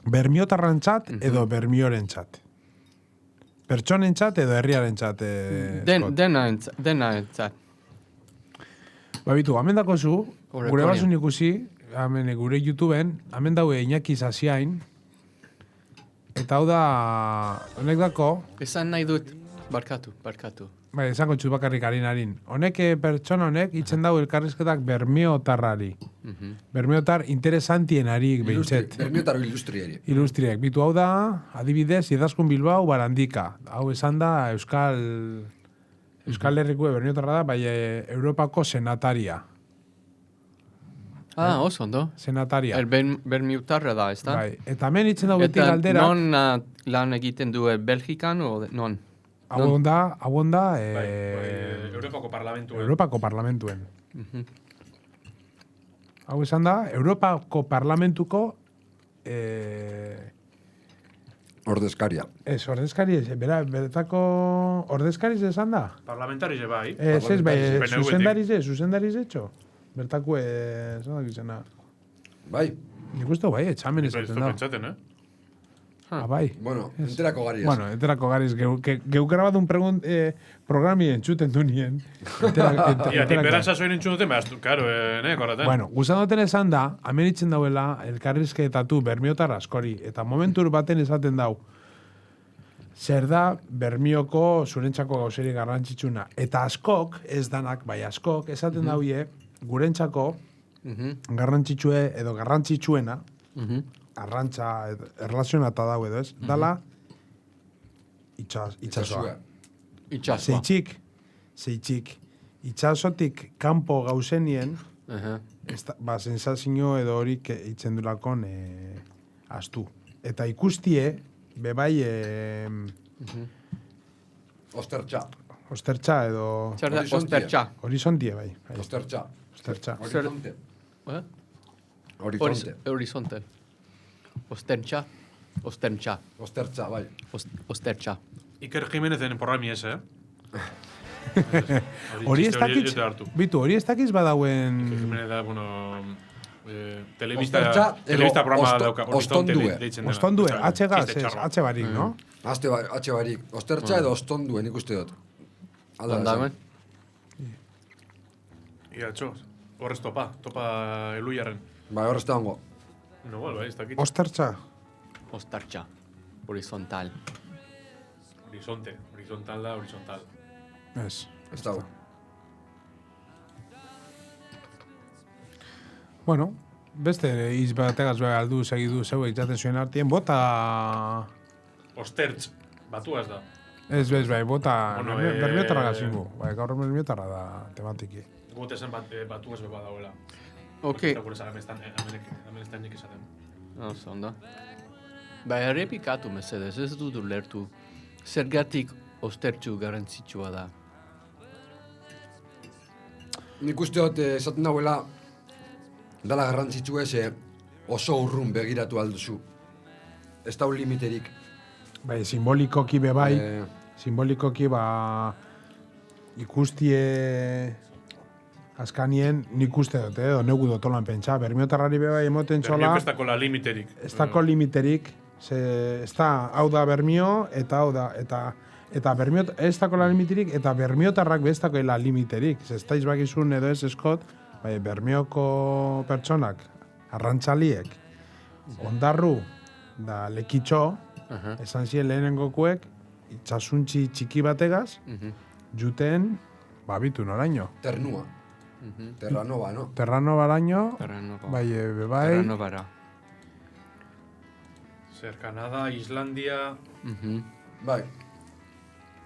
Bermiotarrantzat edo bermiorentzat? Pertsonentzat edo herriarentzat? Dena entzat. Babitu, hemen dako zu, Gure gure Korea. basun ikusi, hemen gure YouTubeen, hemen daue Iñaki Zaziain, eta hau da, honek dako, Esan nahi dut, barkatu. bai, esango txut bakarrik harin. Honek, pertsona honek, itzen dau elkarrizketak bermiotarrari. Bermiotar interesantienari behintzet. Bermiotaro ilustrieri. Ilustriek. Bitu hau da, adibidez, Idazkun Bilbao Barandika. Hau esan da Euskal Herriko bermiotarra da, bai Europako senataria. Oso ondo. Senataria. Bermiutarra da, ez da? Bai. Eta hemen itzen dau beti Eta galdera. non lan egiten du Belgikan, o non? Hau da, Europako parlamentuen. Europako parlamentuen. Hau esan da, Europako parlamentuko Ordezkaria. ez, ordezkari ez, beretako ordezkari esan da? Parlamentari ze bai. Ez, bai, PNV-tik. zuzendariz etxo. Bertako, esan da gizena. Bai, Nik uste bai, etxamen Ez esaten du da. pentsaten, Ah, bai. bueno, enterako gari ez. Bueno, enterako gariz, geu grabatu un programi entzuten du nien. Ia, tiperanza zoin entzun duten, behaz, karo, korraten. Bueno, guztan duten esan da, amenitzen dauela elkarrizketatu bermiotar askori, eta momentur baten esaten dau, zer da Bermioko zurentzako gauzeri garrantzitsuna. Eta askok, ez danak, bai askok, esaten dauie, gurentzako garrantzitsue edo garrantzitsuena, arrantza erlazionata dau edo ez, dala itxasoa. Itxasua. Zeitzik, itxasotik kanpo gauzenien, Aha. sensazio edo horik itzen dulakon astu. Eta ikustie, bebai, Ostertxa. ostertxa edo Zer da, Horizontia. ostertxa. horizontie bai. Ostertxa. Ostertxa. Horizonte. Eh? Horizonte. Horizonte. Ostertxa. Ostertxa. Ostertxa, bai. Ostertxa. Iker Jimenezen porrami ez, Hori ez dakiz, Hori hartu. bitu, hori ez dakiz badauen... Jimenez da, bueno, telebista Ostertxa edo programa dauka. ostondue. deitzen dena. Ostondue, Txiste atxegaz, ez, txarra. atxe barik, no? Atxe barik. Ostertxa edo ostonduen ikuste dut. Alda Ondagoen? Ia, txo, horrez topa eluiarren. Bai, horrez da hongo. No, bai, ez dakit. Ostertxa. Ostertxa. Horizontal. Horizontal da, horizontal. Ez. Ez dago. Bueno, beste iz bategaz bai aldu segidu zeu eitzaten zuen artien, bota... Ostertz, batuaz da. Ez bez bai, bota... Bueno, Bermiotarra gazingu. Bai, gaur bermiotarra da tematiki. Gote zen batuaz beba dauela. Ok. Gure zara hemen nik esaten. Oso, ondo. Ba, errepikatu mesedez, ez dut ulertu. Zergatik ostertxu garrantzitsua da. Nik uste dut esaten dauela dala garrantzitsu ez oso urrun begiratu alduzu. Ez dau limiterik. Bai, simbolikoki bebai, simbolikoki ba ikustie askanien nik uste dut, edo negu dotolan pentsa. Bermiotarrari bebai emoten txola, Bermiok ez dakola limiterik. ez dako limiterik, ez da, hau da Bermio, eta hau da, eta Bermiot, ez dakola limiterik, eta Bermiotarrak bez dakoela limiterik. Ez daiz bakizun edo ez eskot, bai, Bermioko pertsonak, arrantzaliek, ondarru, da lekitxo, esan ziren lehenengokuek, itxasuntzi txiki bategaz, juten, babitu noraino. Ternua. Terranova, no? Terrano baraino, Terranova. bai, bai, Terranovara. Zer, Kanada, Islandia, Bai.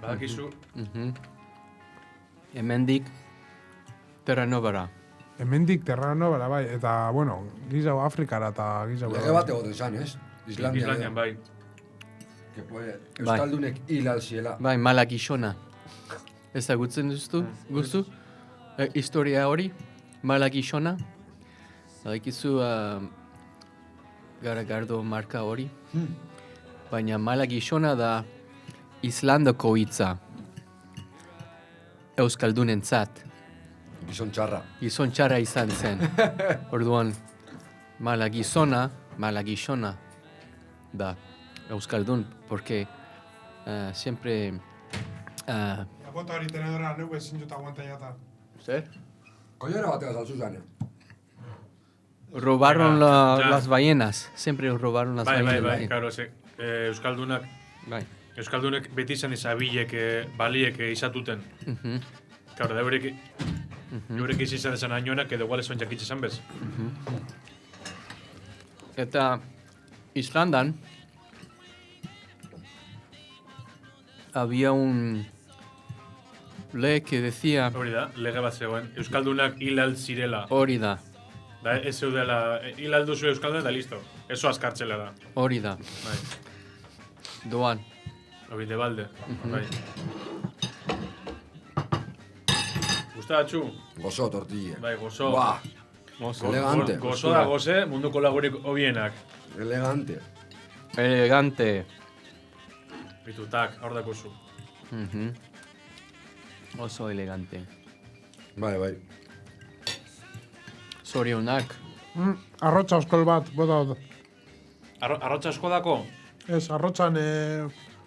badakizu, Hemendik Terranovara. hemendik Terrano bara, bai, eta, bueno, gizau Afrikara eta gizau... Lege bat egoten zan, ez? Islandian bai. Que puede, Euskaldunek hil alziela. Bai, Malagixona. Ezagutzen duztu? Guztu? Historia hori? Malagixona? Badakizu Garagardo marka hori? Baina Malagixona da Islandoko hitza. Euskaldunentzat. Gizon txarra. Gizon txarra izan zen. Orduan, Malagixona da Euskaldun, porque siempre... Aguanta hori tenedora, neu ezin dut aguanta jata. ¿Zer? Koiora batean salzu zane. Robaron Ya. las ballenas. Siempre robaron las ballenas. Bai, claro, Euskaldunak Bai. beti izan izabilek, baliek izatuten. Claro, da eurek izan esan ainoenak, edo igual esan jakitxe esan bez. Eta Islandan había un ley que decía Hori da, lege bat zegoen. Euskaldunak hilal zirela. hori da, Da, ez zeudela, hilal duzu Euskaldun eta listo. Eso askartzela da. hori da. Bai, Doan. hori de balde. Bai. Gustatxu, Gozo, tortilla. bai, gozo. Buah, elegante. Gozo da goze, munduko lagurik hobienak. Elegante. Elegante. Bitutak, hor dakuzu. Oso elegante. Bai, bai. Zorionak. Arrotza oskol bat, bota dut. Arrotza asko dako? Ez, arrotzan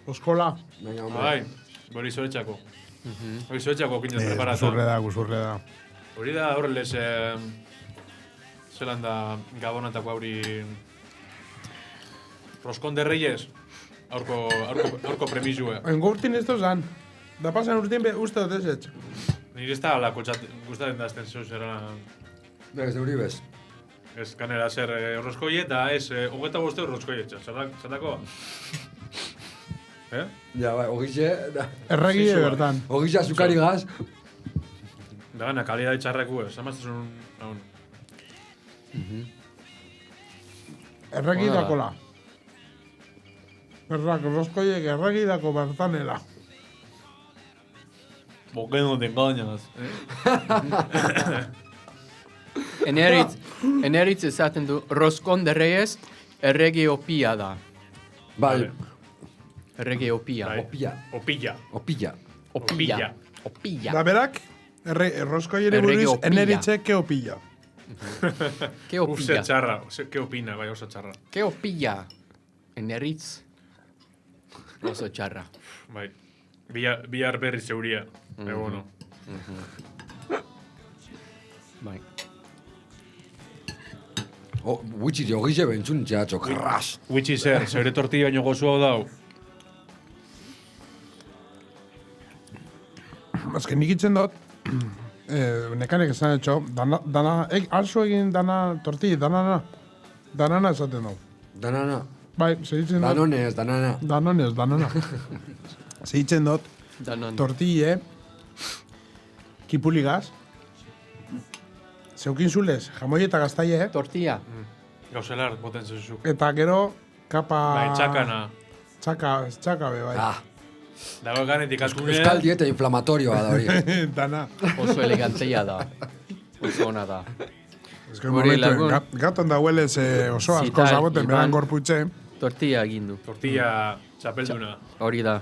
oskola. Baina, hombre. Bai, hori zoretxako. Hori zoretxako kinez preparata. Guzurre da. Hori da horrelez, zelan da gabonatako hori Roscón de Reyes, aurko premizue. Engurtin ez duzan. Da pasan urtien uste dut ez etx. Nire ez da alako gustatzen da azten zeu zera. Ez deuri bez. Ez kanera zer roscoie eta ez, 25 roscoie etxa. Zertako? Ja, bai, ogixe... Erregie bertan. Ogixe azukari gaz. Da gana, kalidad txarraku, zamaztezun... Erregidakola. Berrak, roskoiek erregidako bertanela. Boken no te engañas. Eneritz esaten du, Roscón de Reyes erregeopia da. Bai, Erregeopia. Bai. opila. Opilla. Opila. Opilla. Opilla. Da berak, roskoieri buruz, Erregeopila. eneritze keopila. ¿Qué Uf, ze opilla? txarra. Ke opina, bai, oso txarra. ¿Qué opilla? Eneritz. Oso txarra. Bai. Bihar berri zeuria. Bueno. Bai. Witxi jogize bentzun txatxo, kras. Witxi zer, zeure tortilla baino gozu hau dau. Azken nik itzen dut, nekanek esan etxo, alzo egin dana tortilla, danana esaten dut. Danana. Bai, segitzen dut. Danonez, danana. Danona. Segitzen dut, Danon. tortille, kipuligaz, zeukin zulez, jamoi eta gaztaie, Tortilla. Gauzelar, boten zezuk. eta gero, kapa... Bai, txakana. Txaka be, bai. Dago ganetik askune. Euskal dieta inflamatorioa da hori. Dana. Oso elegantea da. Oso ona da. Ez que Gure momentu, lagun. gaton da huelez oso asko Zital, zaboten, Iban. beran gorputxe. Tortilla egin du. Tortilla txapelduna. Hori da.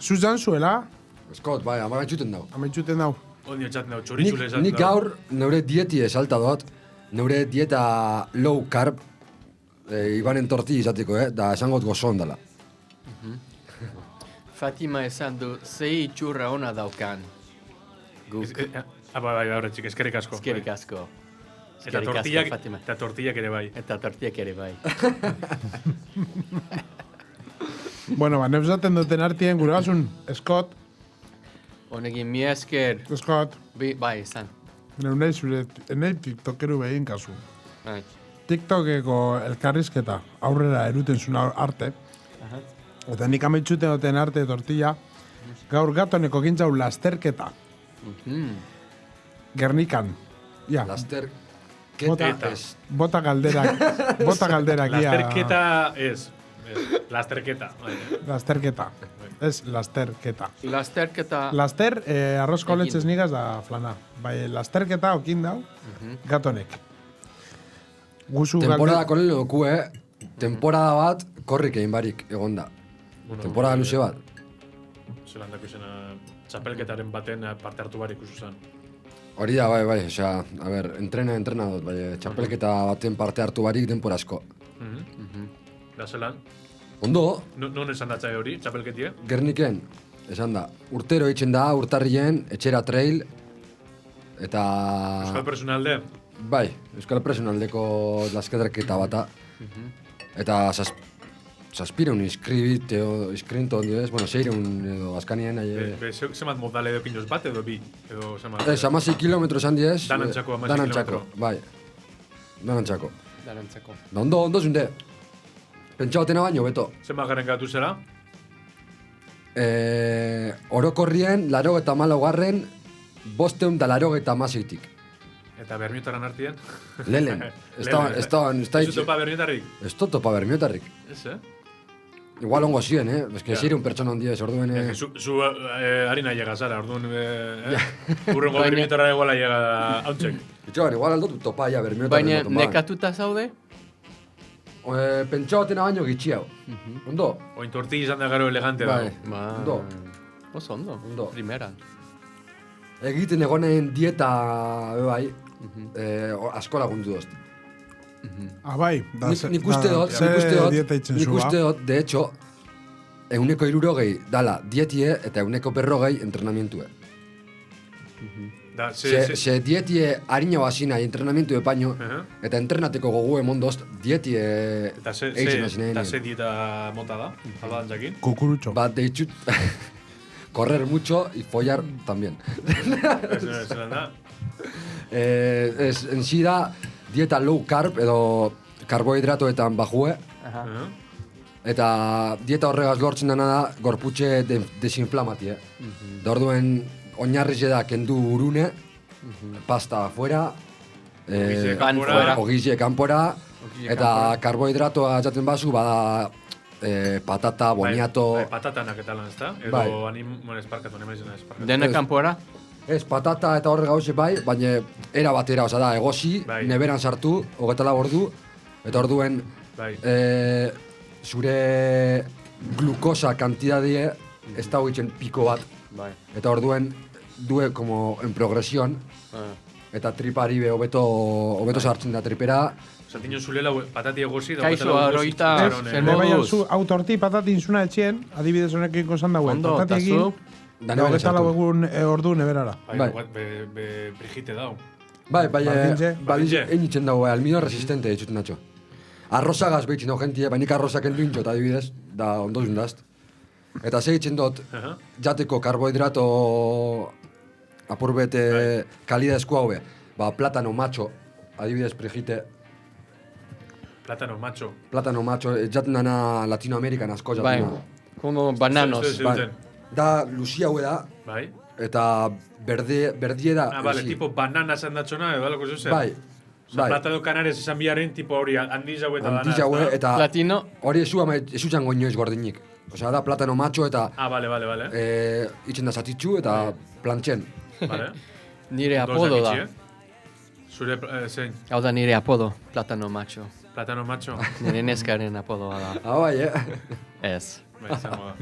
Zuzan zuela, Eskot, bai, amaga txuten dau. amaitxuten dau. Ondi otxaten dau, txoritzule esaten Nik gaur neure dieti esalta dut, neure dieta low carb, Ibanen tortilla izateko, da esangot gozo ondala. Fatima esan du, zei itxurra ona daukan. Guk. Bai, horretxik, eskerrik asko. Eskerrik asko. Eta Eskerrik asko, tortillak, Fatima. eta tortillak ere bai. Eta tortillak ere bai. Bueno, ba, neuzaten duten artien gure gasun, Scott, Honekin mi esker. Scott, Bai, esan. neunei zure, enei tiktokeru behin kasu. Bai. TikTokeko elkarrizketa aurrera eruten zuen arte, eta nik amaitxuten duten arte tortilla, gaur gatoneko gintzau lasterketa, Gernikan. Ja, Laster, Bota- keta ez. bota galderak ia... Lasterketa ez. Lasterketa. Bai. Lasterketa. Ez lasterketa. Lasterketa. Laster, arrozko Egin. letzez nigaz da flana. Bai, lasterketa okin dau, gatonek. Guzu Temporadako lehen oku, temporada bat korrik egin barik egon da. Temporada luze bat. Zelan dako izena, txapelketaren baten parte hartu barik usu zen. Hori da, bai, osea, a ber, entrena dut, bai, txapelketa baten parte hartu barik denpora asko. Da zelan, Ondo, non esan datzai hori, txapelketie? Gerniken, esan da, urtero itxen da, urtarrien, etxera trail, eta... Euskal personalde, Bai, Euskal Personaldeko lasketarketa bata. Eta zazpireun iskrinto ondi ez, bueno, seireun edo azkanien aie... zemat modale edo pinoz bat edo bi? Edo zemat... Ez, 16 kilometro esan diez. Danantzako 16 Danantzako, bai. Danantzako. Darantzako. Da ondo zunde. Pentsa batena baino, beto. Zemat garen gatu zera? Orokorrien, 84garren, 586tik. Eta bermiotaran hartien? Lelen. Ez Ez topa bermiotarrik? Ez topa bermiotarrik. Ez, Igual ongo ziren, Ez que ziren pertsona ondia ez, orduen... Zu harina llega zara, orduan... Urrengo bermiotarra iguala llega hauntzek. Itxoan, igual aldot topa ja bermiotarrik. Baina nekatuta zaude? Pentsa batena baino gitxi hau. Ondo? Oin tortilla izan da gero elegante Bai. dago. Ondo. Oso ondo. Ondo. Primera. Egiten egonen dieta, bai, asko lagundu dozt. bai, da... Nik uste dut, de hecho, 160 dala dietie eta 140 entrenamientue. Da, Se dietie harina basina entrenamientue paño, eta entrenateko gogu emondozt dietie Eta ze eitzen dieta mota da? Hala dantzakin? Kukurutxo. Bat deitxut, correr mucho y follar también. Zelan da? En sí da dieta low carb edo karbohidratoetan bajue, eta dieta horregaz lortzen dana da gorputxe desinflamatie. Da orduen oinarrize da kendu urune, pasta afuera, ogize kanpora, eta karbohidratoa jaten bazu, bada patata, boniato... Bai, patatanak eta lan, ezta? Edo esparkatu, animalizena esparkatu. Dena kanpora? Ez, patata eta horre gauze bai, baina era batera, oza da, egosi, neberan sartu, 24 ordu, eta orduen zure glukosa kantidadie ez da hoitzen piko bat. Eta orduen due como en progresión, eta tripari be hobeto sartzen da tripera. Zatiño zulela patati egosi da... Kaixo, aroita, zer moduz? Autorti patatin zuna etxien, adibidez honekin kozan dauen. Ondo, eta zu? Da hogeita lau egun ordu neberara. Bai, Brigitte dau. Bai, egin itzen dago, almido resistente ditut natxo. Arrozagaz behitzen dago gentie, bainik arrozak endu intxot adibidez, da ondo zundazt. Eta segitzen dut, jateko karbohidrato apurbete kalidazko haue, platano macho, adibidez Brigitte. Platano macho, jaten dana Latinoamerikan asko jaten dana. Como bananos. Da Lucia haue da, eta berdie da. Vale, tipo banana esan datxona, edo alako zuzen? Bai. Platado Canarias esan biaren, tipo hori, handiz haue eta banana. Handiz haue, eta Latino. Hori esutzen goinoiz gordinik. Osea, da platano macho eta... Vale. Itzen da zatitxu eta plantxen. Vale. Nire apodo da. Zure, zein? Hau da nire apodo, platano macho. Platano macho? Nire neskaren apodoa da. Bai, Ez. Bai, izango da.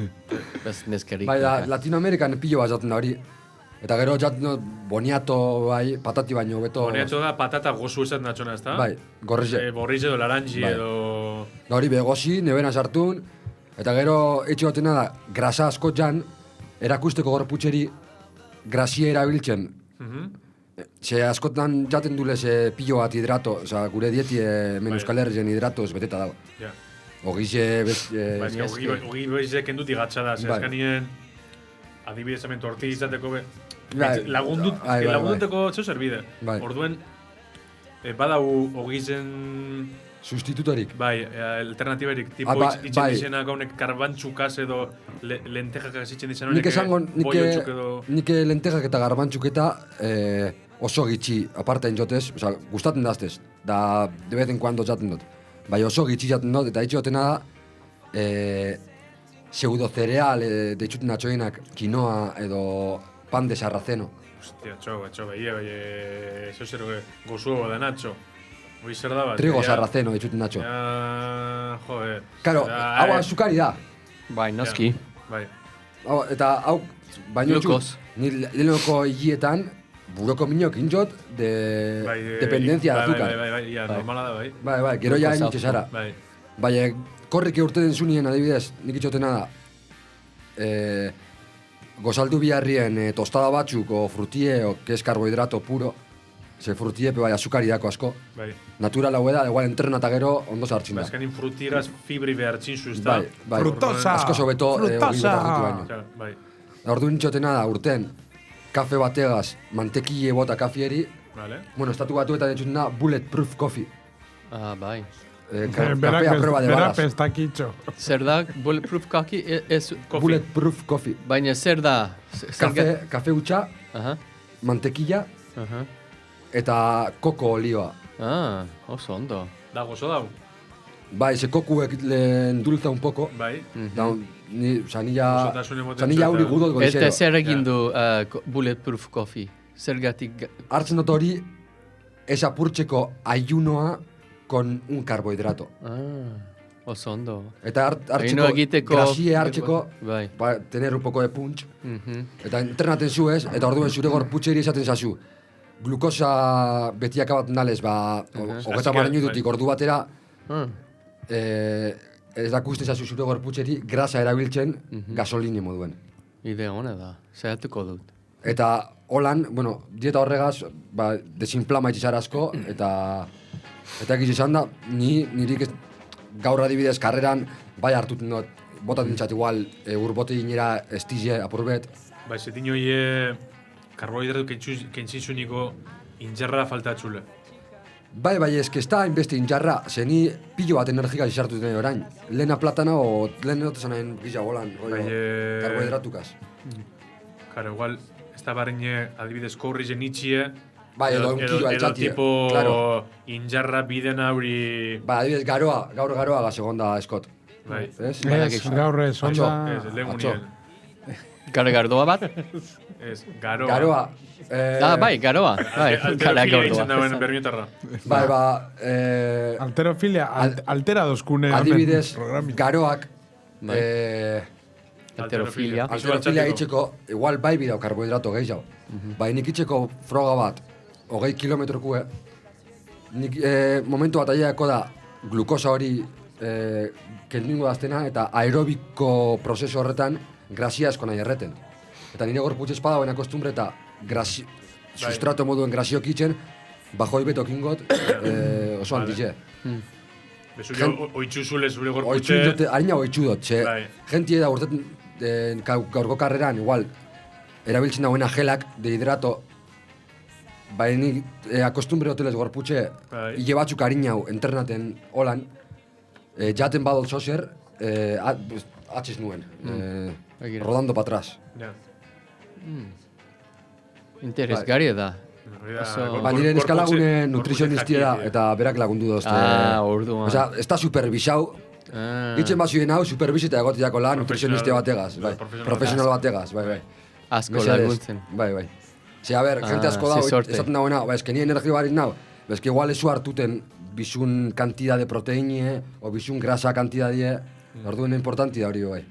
Ez neskarik. Bai, Latinoamerikan pilo bat jaten da hori. Eta gero jaten dut boniato, bai, patati baino beto... Boniato da patata gozu esan datxona, ez da? Bai, gorrize. Borrize edo laranji edo... Da hori begozi, nebena sartun, eta gero etxe gotena da, grasa asko jan, erakusteko gorputxeri grasia erabiltzen. Ze askotan jaten dule ze pilo bat hidrato, oza, gure dieti hemen Euskal Herrien hidratoz beteta dago. Ogize... Ogi bezek endut igatsa da, ze eskanien adibidez hemen torti izateko be... Lagunduteko txo zerbide. Orduen, badau ogizen... Sustitutorik. Bai, alternatiberik, tipo itxen dizena gaunek karbantxukaz edo lentejak zitzen dizena honek boiotxuk edo... Nik lentejak eta garbantxuketa oso gitxi apartain jotez, oza, gustaten daztez, da de vez en cuando jaten dut. Bai oso gitxi jaten dut, eta itxi gotena da pseudocereal deitzuten atxoinak, quinoa edo pan de sarraceno. Hostia, txo, bai, zeu zer gozuego da natxo. Hoi zer da bat. Trigo sarraceno deitzuten natxo. Joder. Karo, hau azukari da. Bai, noski. Bai. Eta hau, baino Glukos. Ni lehenoko hilietan, buroko minok intzot dependentzia de azúcar. Bai, normala da, bai. Bai, gero ja entxe zara. Bai. Baina, korrik urte den zunien adibidez, nik itxotena da, gozaldu biharrien tostada batzuk o frutie o que es carbohidrato puro, ze frutie bai azukari dako asko. Bai. Natural hau da, igual entrena eta gero ondo sartzen da. Eskenin frutieraz fibri behartzin zuzta. Bai. Frutosa! Asko sobeto Frutosa! Bai. Orduan itxotena da, urten, kafe bategaz, mantekile bota kafieri. Vale. Bueno, estatu batuetan dituten da bulletproof coffee. Bai. Kafea prueba de balas. Berak pestakitxo. Zer da, bulletproof coffee? Bulletproof coffee. Baina zer da? Kafe utxa, mantekila, eta koko olioa. Oso ondo. Da, gozo dau. Bai, ze kokuek le endulza un poco. Bai. Zanilla huri gudot goizero. Eta zer egin du bulletproof coffee? Zergatik... Hartzen dut hori, ez apurtzeko ayunoa con un carbohidrato. Oso ondo. Eta hartzeko, grasie hartzeko, tener un poco de punch. Eta entrenaten zu ez, eta orduen zure gorputxeri esaten zazu. Glukosa betiak abat nalez, hogeta minututik ordu batera, ez dakusten zazu zure gorputxeri grasa erabiltzen gasoline moduen. Idea hona da, zehatuko dut. Eta holan, bueno, dieta horregaz, desinflama itxizara asko, eta egiz izan da, nirik gaur adibidez karreran, bai hartuten dut, botaten txat igual, urbote ginera estize apurbet. Bai, zetin hoi karbohidratu kentzizuniko injarra faltatxule. Bai, eske ez da inbeste injarra, ze ni pilo bat energika izartu dene orain. Lehena platana o lehen dut esan nahen gisa golan, karbohidratukaz. Karo, igual, ez da barine, adibidez, korrizen itxie, Bai, edo onkillo altxatie. tipo Claro. injarra biden auri... Ba, adibidez, gaur garoa segonda eskot. Bai. Ez? Ez, gaur ez, onda... Ez, lehen Atzo. munien. Gardoa bat? Ez, garoa. Garoa. Bai, garoa. Bai, Alterofilia gardoa. itzen dauen bermietarra. Bai, ba... Alterofilia, altera dozkune adibidez, programin. garoak... Bai. Alterofilia. Alterofilia itxeko, igual bai bidau karbohidrato gehiago. Bai, nik itxeko froga bat, 20 kilometrokue, nik momentu bat aileako da glukosa hori kendingo daztena eta aerobiko prozesu horretan grazia asko nahi erreten. Eta nire gorputz espada baina kostumbre eta sustrato moduen graziok itzen, bajoi beto kingot oso handize. Bezu jo, oitxuzule zure Oitxu gorputxe. dute, harina oitxu dut, txe, Bai. jentie da urtetan gaurko karreran, igual, erabiltzen dagoena gelak, dehidrato, bai nik akostumbre hotelez gorputxe, Bai. hile batzuk harina hau, internaten holan, jaten badol zozer, atxiz nuen, Begira. rodando pa atrás. Ja. Interesgarria da. Hori da, Oso- Ba, nire neskalagune gorputxe nutrizionistia da, jakie. eta berak lagundu dozte. Orduan. Osea, ez da supervisau, itzen bazuen hau, supervisita egotiako lan nutrizionistia bategaz, bai. Profesional bategaz, bai. Asko Mesedez. laguntzen. Bai. Ze, a ber, jente asko da, ze sorte. esaten dagoena, ba, eske ni energia barik nau, ba, eske igual esu hartuten bizun kantidad de proteinie, o bizun grasa kantidadie, orduen importanti da hori bai.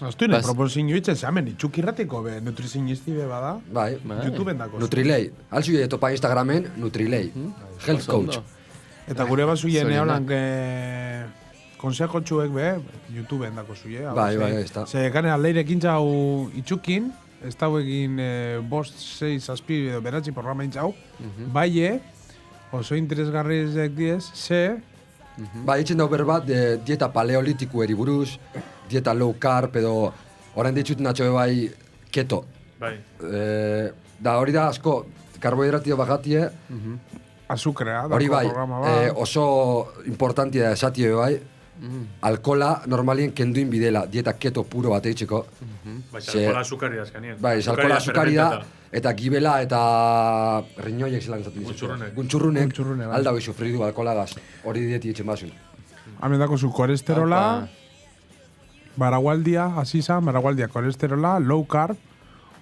Aztuinen, Bas- proposin joitzen zehamen, itxukirratiko be, nutrizionisti be bada, Bai. YouTubeen dako. Nutrilei. Alzu topa Instagramen, Nutrilei. Health Oso coach. ondo. Eta gure bazuien Zorionak. eolan konsejotxuek be, YouTubeen dako zuie. Bai, ez da. Ze gane aldeirekin hau itxukin, ez da egin bost, 6, azpi edo beratzi programa intzau, bai, oso interesgarrizek diez, ze, Ba, itzen dau berbat, dieta paleolitikueri buruz, dieta low carb, edo orain ditut natxo bai keto. Bai. Da hori da asko, karbohidratio bagatie, azukrea, hori dako bai, programa bat. oso importantia da esatie bai, alkola normalien kenduin bidela, dieta keto puro bat eitzeko. Bai, Ze- alkola azukari da azkanien. Bai, alkola azukari da, fermentata. eta gibela eta riñoiek zelan esaten dizut. Guntxurrunek. Guntxurrunek, bai. alda bai sufridu alkolagaz, hori dieti etxen bazun. Hemen dako zu kolesterola, baragualdia, azizan, baragualdia kolesterola, low carb,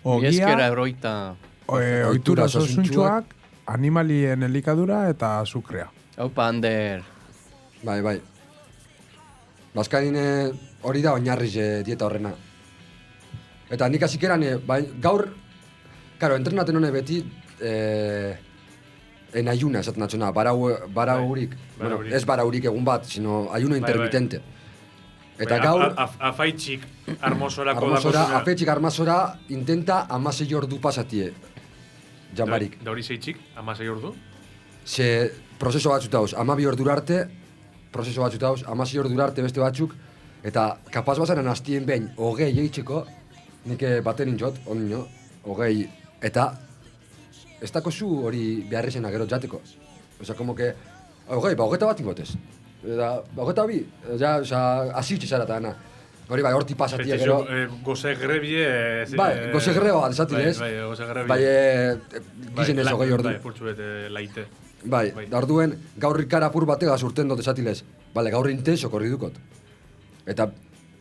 Mieskera ogia, eroita. ohitura Ohitura osuntxuak, animalien elikadura eta azukrea. Haupa, Ander. Bai. Bazkain hori da oinarriz dieta horrena. Eta nik azikeran, gaur, karo, entrenaten hone beti, en ayuna esaten natxona, baraurik, bueno, baraurik. ez baraurik egun bat, sino ayuno intermitente. Eta Bai, gaur, Afaitxik armosorako armazora, dakosuna. afetxik armazora, intenta 16 ordu pasatie, jambarik. Da hori zeitxik, 16 ordu. Ze prozeso batzuk dauz, 12 ordu arte, prozeso batzuk dauz, 16 ordu arte beste batzuk, eta kapaz bazanen hastien behin, 20 eitzeko, nik baten intzot, ondino, 20, eta ez dako zu hori beharrizena gero jateko. Osa, como que, 20, ba, 21 bat ingotez. Eta, 22, ja, osa, azitxe zara eta dana. Hori bai, horti pasatia gero. Goze grebie... Bai, goze greba bat esatilez. Bai, goze grebie. Bai, gizen ez 20 ordu. Bai, purtsu bete laite. Bai, da orduen gaur ikara apur bategaz urten dut esatilez. Bale, gaur intenso korri dukot. Eta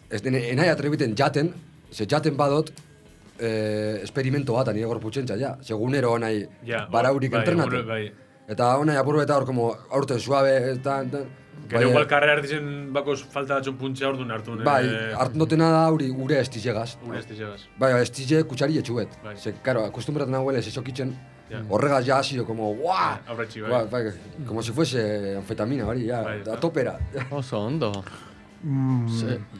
ez enai atrebiten jaten, ze jaten badot, esperimento bat nire gorputxentza, ja. Segunero nahi Ja, baraurik bai, entrenatu. bai. Eta honai apur eta hor, como, aurten suabe, eta... Gero igual karrera artizen bakoz falta datxon puntxe ordun hartu. Bai, hartu dutena da hori gure estizegaz. Gure ez dizegaz. Bai, estize kutxari etxuet. Bai. Ze, karo, akustumbraten nahuele, zezokitzen, Ja. horregaz ja hasido, como, ¡guau! Aurretxi, bai. Bai, como si fuese anfetamina, hori, ja, Bai, a topera. Oso ondo.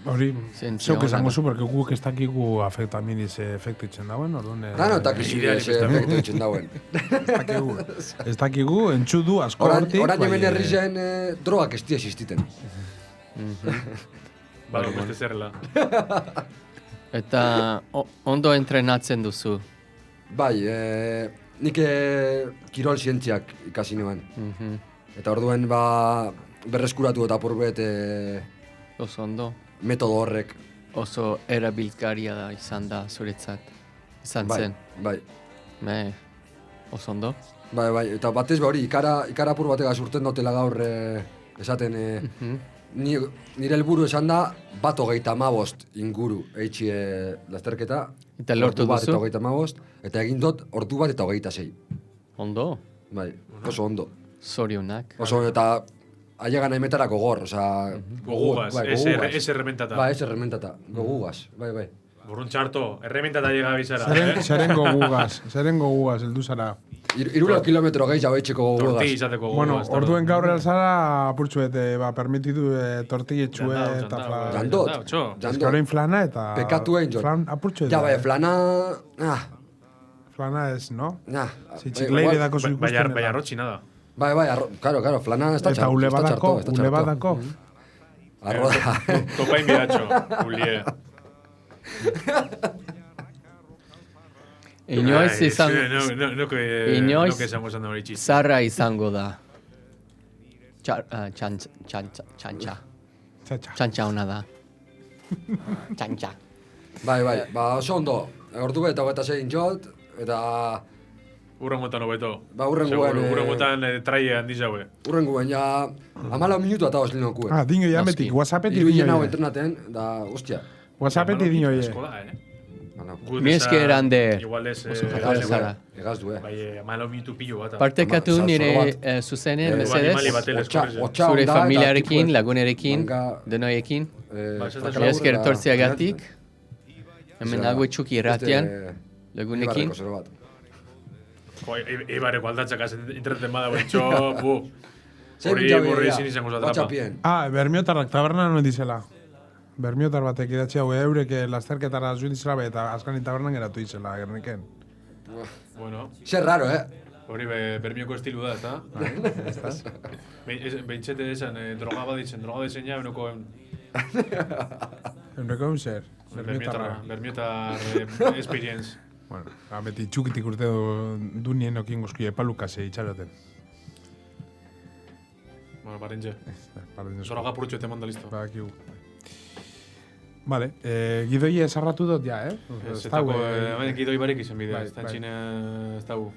Hori, Zentzio zeuk esango ona. zu, porque guk ez dakigu afetaminiz efektu itzen dauen, orduan... Dano eta kizu Idealik ez da. efektu ditzen dauen. Ez dakigu, entxudu asko hortik. Orain hemen bai, herri zen drogak ez die existiten. Bai, beste zerrela. Eta ondo entrenatzen duzu. Bai, nik kirol zientziak ikasi nuen. Eta orduen ba, berreskuratu eta apurbet Oso ondo. metodo horrek. Oso erabilkaria da izan da zuretzat. Izan Bai. zen. Bai. Oso ondo. Bai, eta batez hori, ikarapur bategaz urten dutela gaur esaten, nire helburu esan da, 1:35 inguru eitxie lasterketa. Eta lortu ordu duzu? 1:35, eta egin dut ordu 1:26. Ondo, Bai, oso ondo. zorionak. Oso, eta ailegan aimetarako gor, oza... Gogugaz, ez errementata. Bai, ez errementata, gogugaz, bai. Burrun txarto, errementata llega bizara. Zeren gogugaz, heldu zara. 3 kilometro gehiago etxeko Torti gogugaz. izateko Bueno, gogugaz. orduen gaur elzara apurtzuet, permititu tortilletxue eta flan. Jandot, Eskorein flana eta... Pekatu egin jot. Flan apurtzuet. Ja, bai, flana... Flana ez, no? Bai, Txikleire dako zu ikusten. Bai, arrotxi nada. Bai, claro, flana ez da Eta ule badako. Arroda. Topain bidatxo, ulie. Inoiz izan... Inoiz esango esan da hori txiz. Zarra izango da. Txantxa. Txantxa hona da. Txantxa. Bai, oso ondo. Ordu eta 26 jot, eta... Urrengoetan hobeto. Ba, urrengoan... Urrengoetan traie handi jaue. Urrengoan, ja... 14 minutu eta hos linokue. Dingo ja metik, whatsappetik Iruien hau dingo. entrenaten, da, hostia. Whatsappetik dingo je. Esko da, Mi esker hande. Igual ez... Egaz du, Bai, 14 minutu pillo bat. Partekatu nire zuzenen, mesedez. Otsa Zure onda, familiarekin, eta lagunerekin, manga- denoiekin. Ba, Esker tortziagatik. Hemen nago txuki irratian, lagunekin. Ibarreko zero bat. Ibarreko aldatzak internetzen bada bentxo, bu. Zein Hori jabe, burri ja, ezin izango zatrapa. WhatsAppien. Bermiotarrak taberna non dizela. Bermiotar batek idatzi hau eurek lasterketara zuen dizela, eta azkani tabernan geratu dizela, gerniken. Bueno, Zer raro, hori bermioko estilu da, eta? Beintxete esan, droga baditzen ja, benoko Eureko zer? Bermiotarra. Bermiotar experience. Bueno, beti txukitik urte du nien okin guzki epalukase itxaroten. Bueno, parentxe. Droga Droga purutxo ete manda listo. Bakigu. Vale, gidoi esarratu dut ja, Zetako, hemen gidoi barik izan bidea, Bai, ez da bai. txine, ez da gu.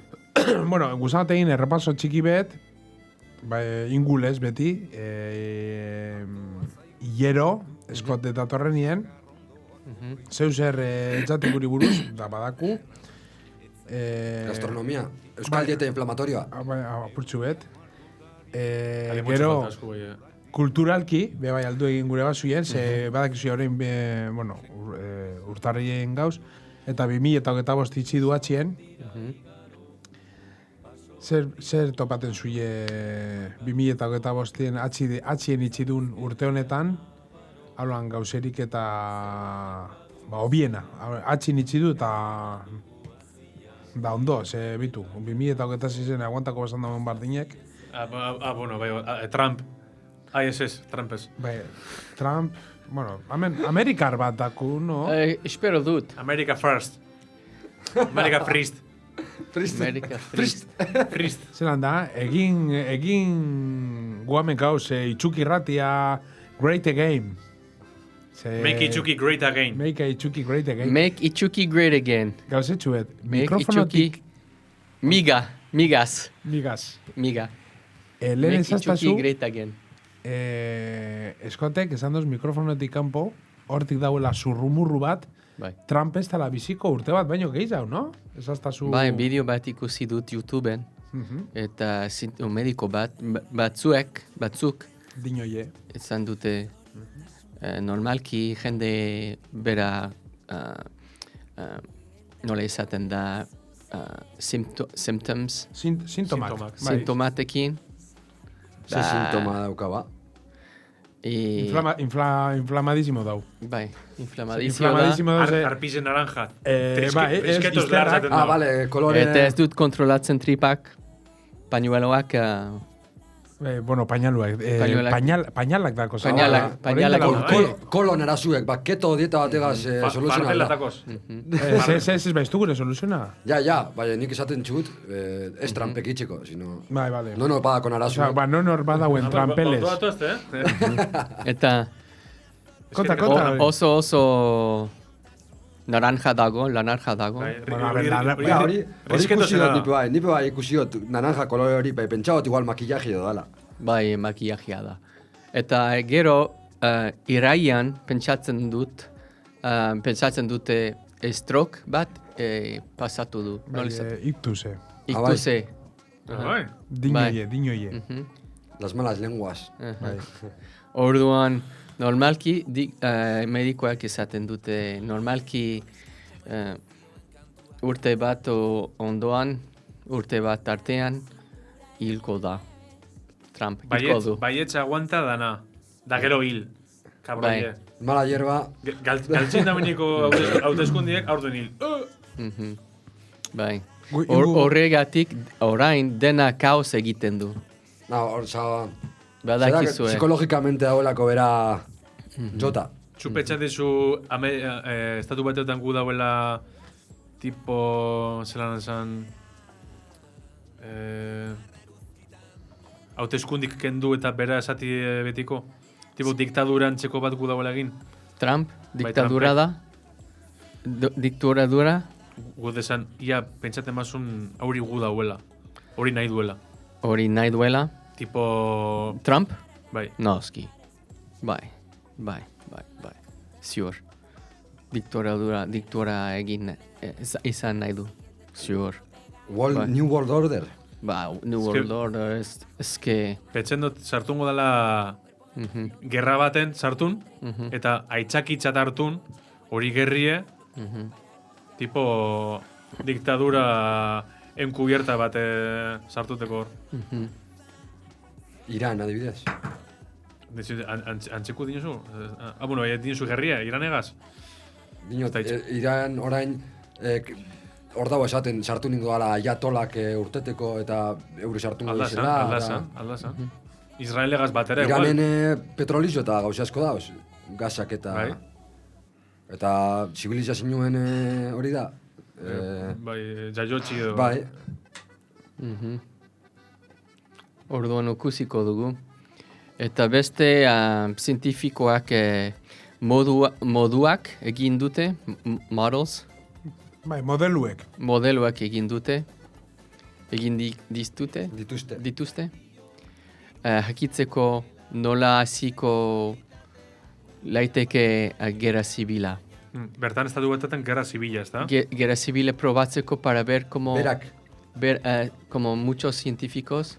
Bueno, guzabatein errepaso txiki bet, ingulez beti, hiero, eskot datorrenien, zeu zer etxatik guri buruz, da badaku. Gastronomia. Euskal dieta inflamatorioa. Apurtxu bet. Gero... Gero, kulturalki, bai aldu egin gure basuien, ze badakizu horrein, bueno, urtarrien gauz, eta 2025 itxi du atxien. Zer topaten zuie 2025 atxien itxi duen urte honetan, haulan gauzerik eta obiena, atxin itxi du eta da ondo, ze bitu, 2026 aguantako basan dagoen bardinek. Bueno, bai, Trump. ISS, Trumpez. Bai, Trump, bueno, Amerikar bat daku, no? Espero dut. America first. America first. Amerika frist. First. Zeran da, egin guamen gauz, itxuki irratia, great again. Make Itxuki great again. Make Itxuki great again. Make Itxuki great again. Gauzetxuet, Make mikrofonotik... Migaz. Lehen Make ezaztazu, Itxuki great again. eskotek, esan doz mikrofonotik kanpo, hortik dauela zurrumurru bat, Bai. Trump ez tala biziko urte bat, baino gehiago, no? Ezaztazu... Bai, bideo bat ikusi dut YouTubeen. Eta mediko batzuk, Dinoie. esan dute normalki jende bera nola esaten da symptoms, Sintomak. Bai. sintomatekin. Ze sintoma dauka, ba. Inflamadísimo dau. Bai, inflamadizio da. Inflamadísimo dau, ze... Arpizen naranja. bai, Trisketos izterrak. larzaten Ah, dago. vale, kolore... Eta ez dut kontrolatzen tripak, pañueloak, Bueno, pañaluak. Pañalak dako. Pañalak. Kolon erazuek, ba, keto dieta bategaz soluzional da. Fardelatakoz. Ez baizu gure soluziona. Ja, baina nik esaten txut, ez trampek itxeko, sino... Bai, vale. No, badakon arazuek. no nor badauen trampeles. eta Konta. oso naranja dago, dago. Bai, Bueno, a ver, hori Hori risketo ikusi zera dut da. nipe bai ikusi dut naranja kolore hori, bai pentsa dut igual makillaje edo dala. Bai, makillajea da. Eta gero, iraian pentsatzen dute stroke bat pasatu du. Nola izaten? Iktuse. Iktuse. Bai. Dinoie. Mhm. Las malas lenguas. Bai. Orduan, normalki, medikoak esaten dute, normalki urte bat ondoan, urte bat artean, hilko da. Trump, hilko du. Baietz aguanta dana. Da gero hil. Kabroie. Mala hierba, Galtzin daminiko hauteskundiek aurten hil. Mhm. Bai. Gu- Horregatik, orain, dena kaos egiten du. oza, Badakizue. psikologikamente dagoelako bera jota. Txupetxat dizu estatu batetan gu dauela tipo, zelan esan, hauteskundik kendu eta bera esati betiko. Tipo diktaduran txeko bat gu dauela egin. Trump, Bai, diktadura da. Diktadura. Gu desan, ia pentsaten mazun hori gu dauela. Hori nahi duela. Hori nahi duela. Tipo, Trump? bai. Noski. Bai. Ziur. Diktora egin izan nahi du. Ziur. Bai. New World Order. Ba, New World Order, eske... Petzen dut sartungo dela gerra baten sartun, eta aitzakitzat hartun, hori gerrie, tipo diktadura enkubierta bat sartuteko hor. Iran, adibidez. Antzeku dinozu? Bueno, dinozu gerria, iranegaz? Dinot, Eta Iran orain hor dago esaten sartu ningo dala ayatolak urteteko eta eure sartu ningo Aldazan. Israelegaz bat ere, Iranen petrolizio eta gauza asko dauz. Gazak eta... Bai. Eta zibilizazioen hori da. Bai, jaiotzi edo. Bai. Orduan ukusiko dugu. Eta beste zientifikoak moduak egin dute, models, Bai, modeluek. modeloak egin dute, egin dituzte. Jakitzeko nola hasiko laiteke gerra zibila. Bertan estatu batetan gerra zibila, ez da? Guerra civil probatzeko para ver cómo... Berak. Como muchos científicos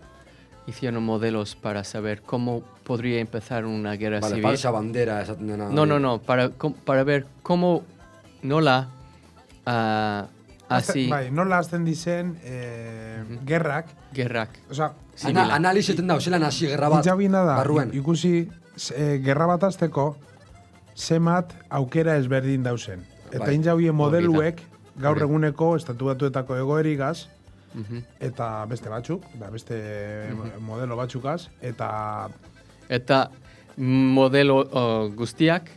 hicieron modelos para saber cómo podría empezar una guerra Vale, civil. falsa bandera esaten dena. No, para ver cómo nola así Bai, nola hasten dizen gerrak. gerrak. Osea, zibila. Analizeten dago, zelan hasi gerra bat. Intxabina da, barruan. ikusi gerra bat azteko zemat aukera ezberdin dauzen. Eta Bai. intxabien modeluek gaur Hori. eguneko estatu batuetako egoerigaz, eta beste batzuk, da beste modelo batzukaz, Eta modelo guztiak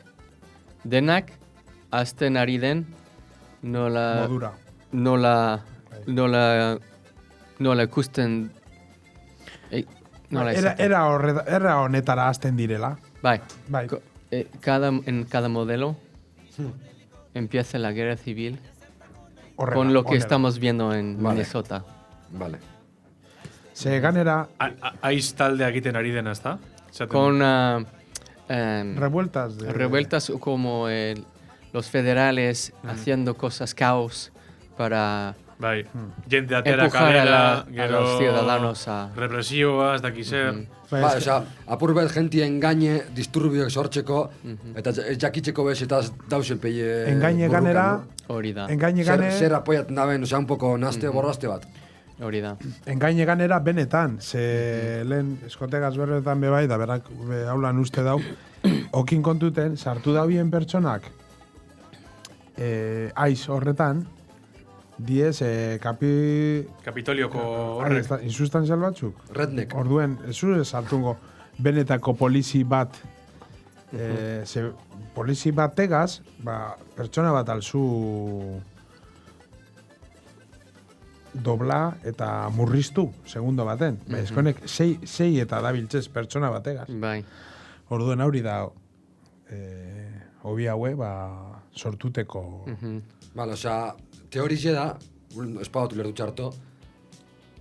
denak azten ari den nola modura. nola ikusten nola esaten. Era honetara hasten direla. Bai. Bai. En cada modelo empieza la guerra civil Horrela, con lo que honela. estamos viendo en Vale. Minnesota. Vale. Ze ganera Aiz taldea egiten ari dena, ez da? Con revueltas de... revueltas como los federales haciendo cosas caos para Bai, jende atera empujar kalera, a los ciudadanos a... represioa, ez daki zer. Bai, Ba, eske- osea, apur bet genti engaine, disturbioak sortzeko, eta ez jakitzeko bez eta dausen peie... Engaine burrukan, ganera, no? Hori da, engaine gane, Zer apoiatzen daben, osea, un poco naste borraste bat. hori da. engaine ganera benetan, ze lehen eskotegaz berbetan bebai, da berak haulan uste dau, okin kontuten, sartu daubien pertsonak, aiz horretan, diez, Kapitolioko horrek. insustanzial batzuk. Redneck. Orduen, ez zu sartungo benetako polizi bat, ze polizi bategaz, ba, pertsona bat alzu dobla eta murriztu, segundo baten. Eskonek, sei eta dabiltzez pertsona bategaz. Bai. Orduen hori da, hobi haue, ba, sortuteko... Vale, osea, teorize da, espagatu lerdu txarto,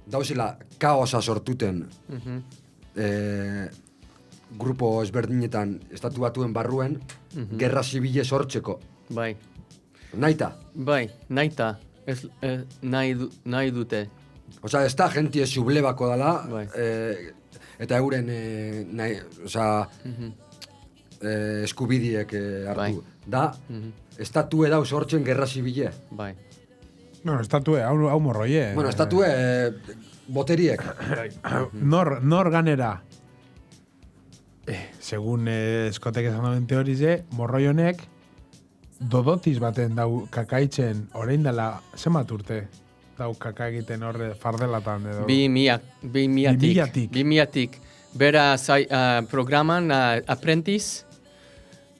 dauzela kaosa sortuten grupo ezberdinetan estatu batuen barruen, gerra zibile sortzeko. Bai, Naita. bai, naita, nahi dute. Osea, ez da jentie sublebako dala, Bai. eta euren eskubidiek hartu. Bai. Da, estatue dau sortzen gerra zibile. Bai. No, estatue, hau morroie. Bueno, estatue boteriek. Nor ganera. Segun eskotek esan duen teorize, morroi honek dodotiz baten dau kakaitzen orain dela zenbat urte dau kaka egiten horre fardelatan edo. Bi miatik. Bera programan Apprentice,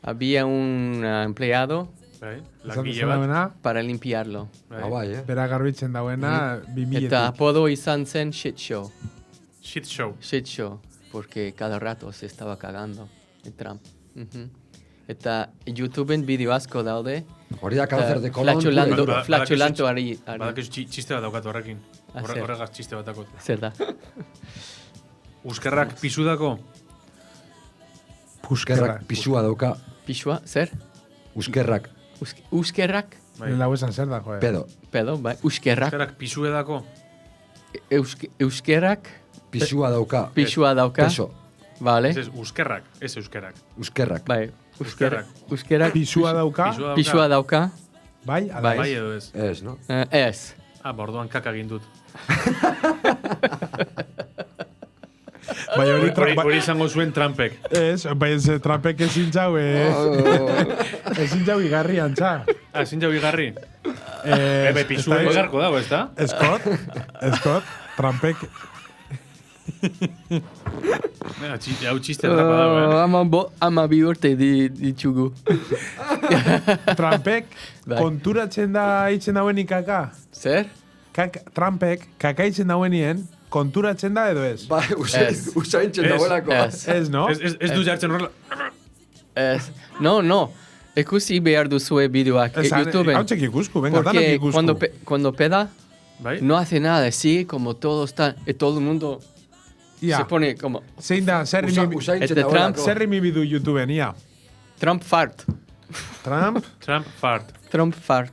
había un empleado Bai, Esaten langile bat. zuena, para limpiarlo. Ah, bai, bera garbitzen dauena, 2000 Eta apodo izan zen shit show. Shit show. Shit show, porque cada rato se estaba cagando el Trump. Eta YouTubeen bideo asko daude. Hori da kancer de kolon. Flatulando ari. Badakizu txiste bat daukat horrekin. Zer. Horregaz txiste bat dakot. Zer da? Euskarrak pisudako. Euskerrak pisua dauka. Pixua, zer? Euskerrak Euskerrak? Bai. Lau esan zer da, joe. pedo. Pedo, bai. Euskerrak. Euskarrak pisuedako. Euskerrak. Pisua dauka. Pixua dauka. Peso. Vale. Ez euskerrak, ez euskerak. Euskerrak. Bai. Euskerrak. Euskerrak. Pisua dauka, Pixua dauka. bai, ala Bai. Bai ez. edo ez. Ez, no? Ez. Borduan kaka egin dut. Bai, Hori izango zuen Trumpek. Ez, bai, ez Trumpek ezin jau, ezin jau igarri antza. Ezin jau bigarri. Ebe, Pisua egarko dago, ez da? Scott, Trumpek, Hau txiste bat dago, Ama bi urte ditugu. Trumpek Bai. konturatzen da itzen dauen ikaka. Zer? Trumpek kakaitzen dauenien, konturatzen da edo ez? Bai, usaintzen Ez, dagoelako. Ez. Ez, no? Ez du jartzen horrela. Ez. No. Ekusi behar duzue bideoak YouTubeen. Hau txek ikusku, venga, danak Porque ikusku. cuando peda, Bai? no hace nada, sigue como todo está, todo el mundo Ia, se pone como zein da, Usaintzen Este dagoelako. zerri mi bidu YouTubeen, ia. Trump fart. Trump, Trump fart. Trump fart.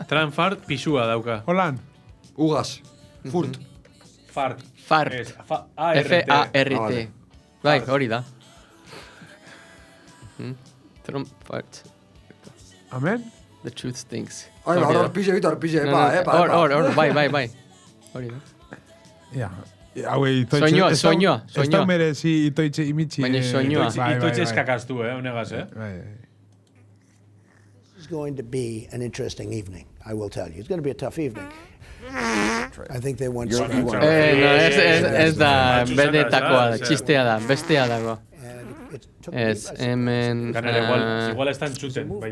Trump fart pisua dauka. holan. Ugaz. Furt. Fart. Fart. Ez, A-R-T. F-A-R-T. vale. Bai, hori da. Trump fart. Amen? The truth stinks. Ai, Hori da. hor pise, Vitor, pise, No, epa, no, epa, hor, epa. bai. Hori da. Ia. Hauei, Soinua. Ez da merezi itoitxe imitsi. Baina soinua. Itoitxe eskakaztu, unegaz, Bai. It's going to be an interesting evening, I will tell you. It's going to be a tough evening. I think they want No, ez da Batzu benetakoa da, zara, txistea da, bestea dago. And it took me Ez, hemen... Ganera, igual están txuten. Bai,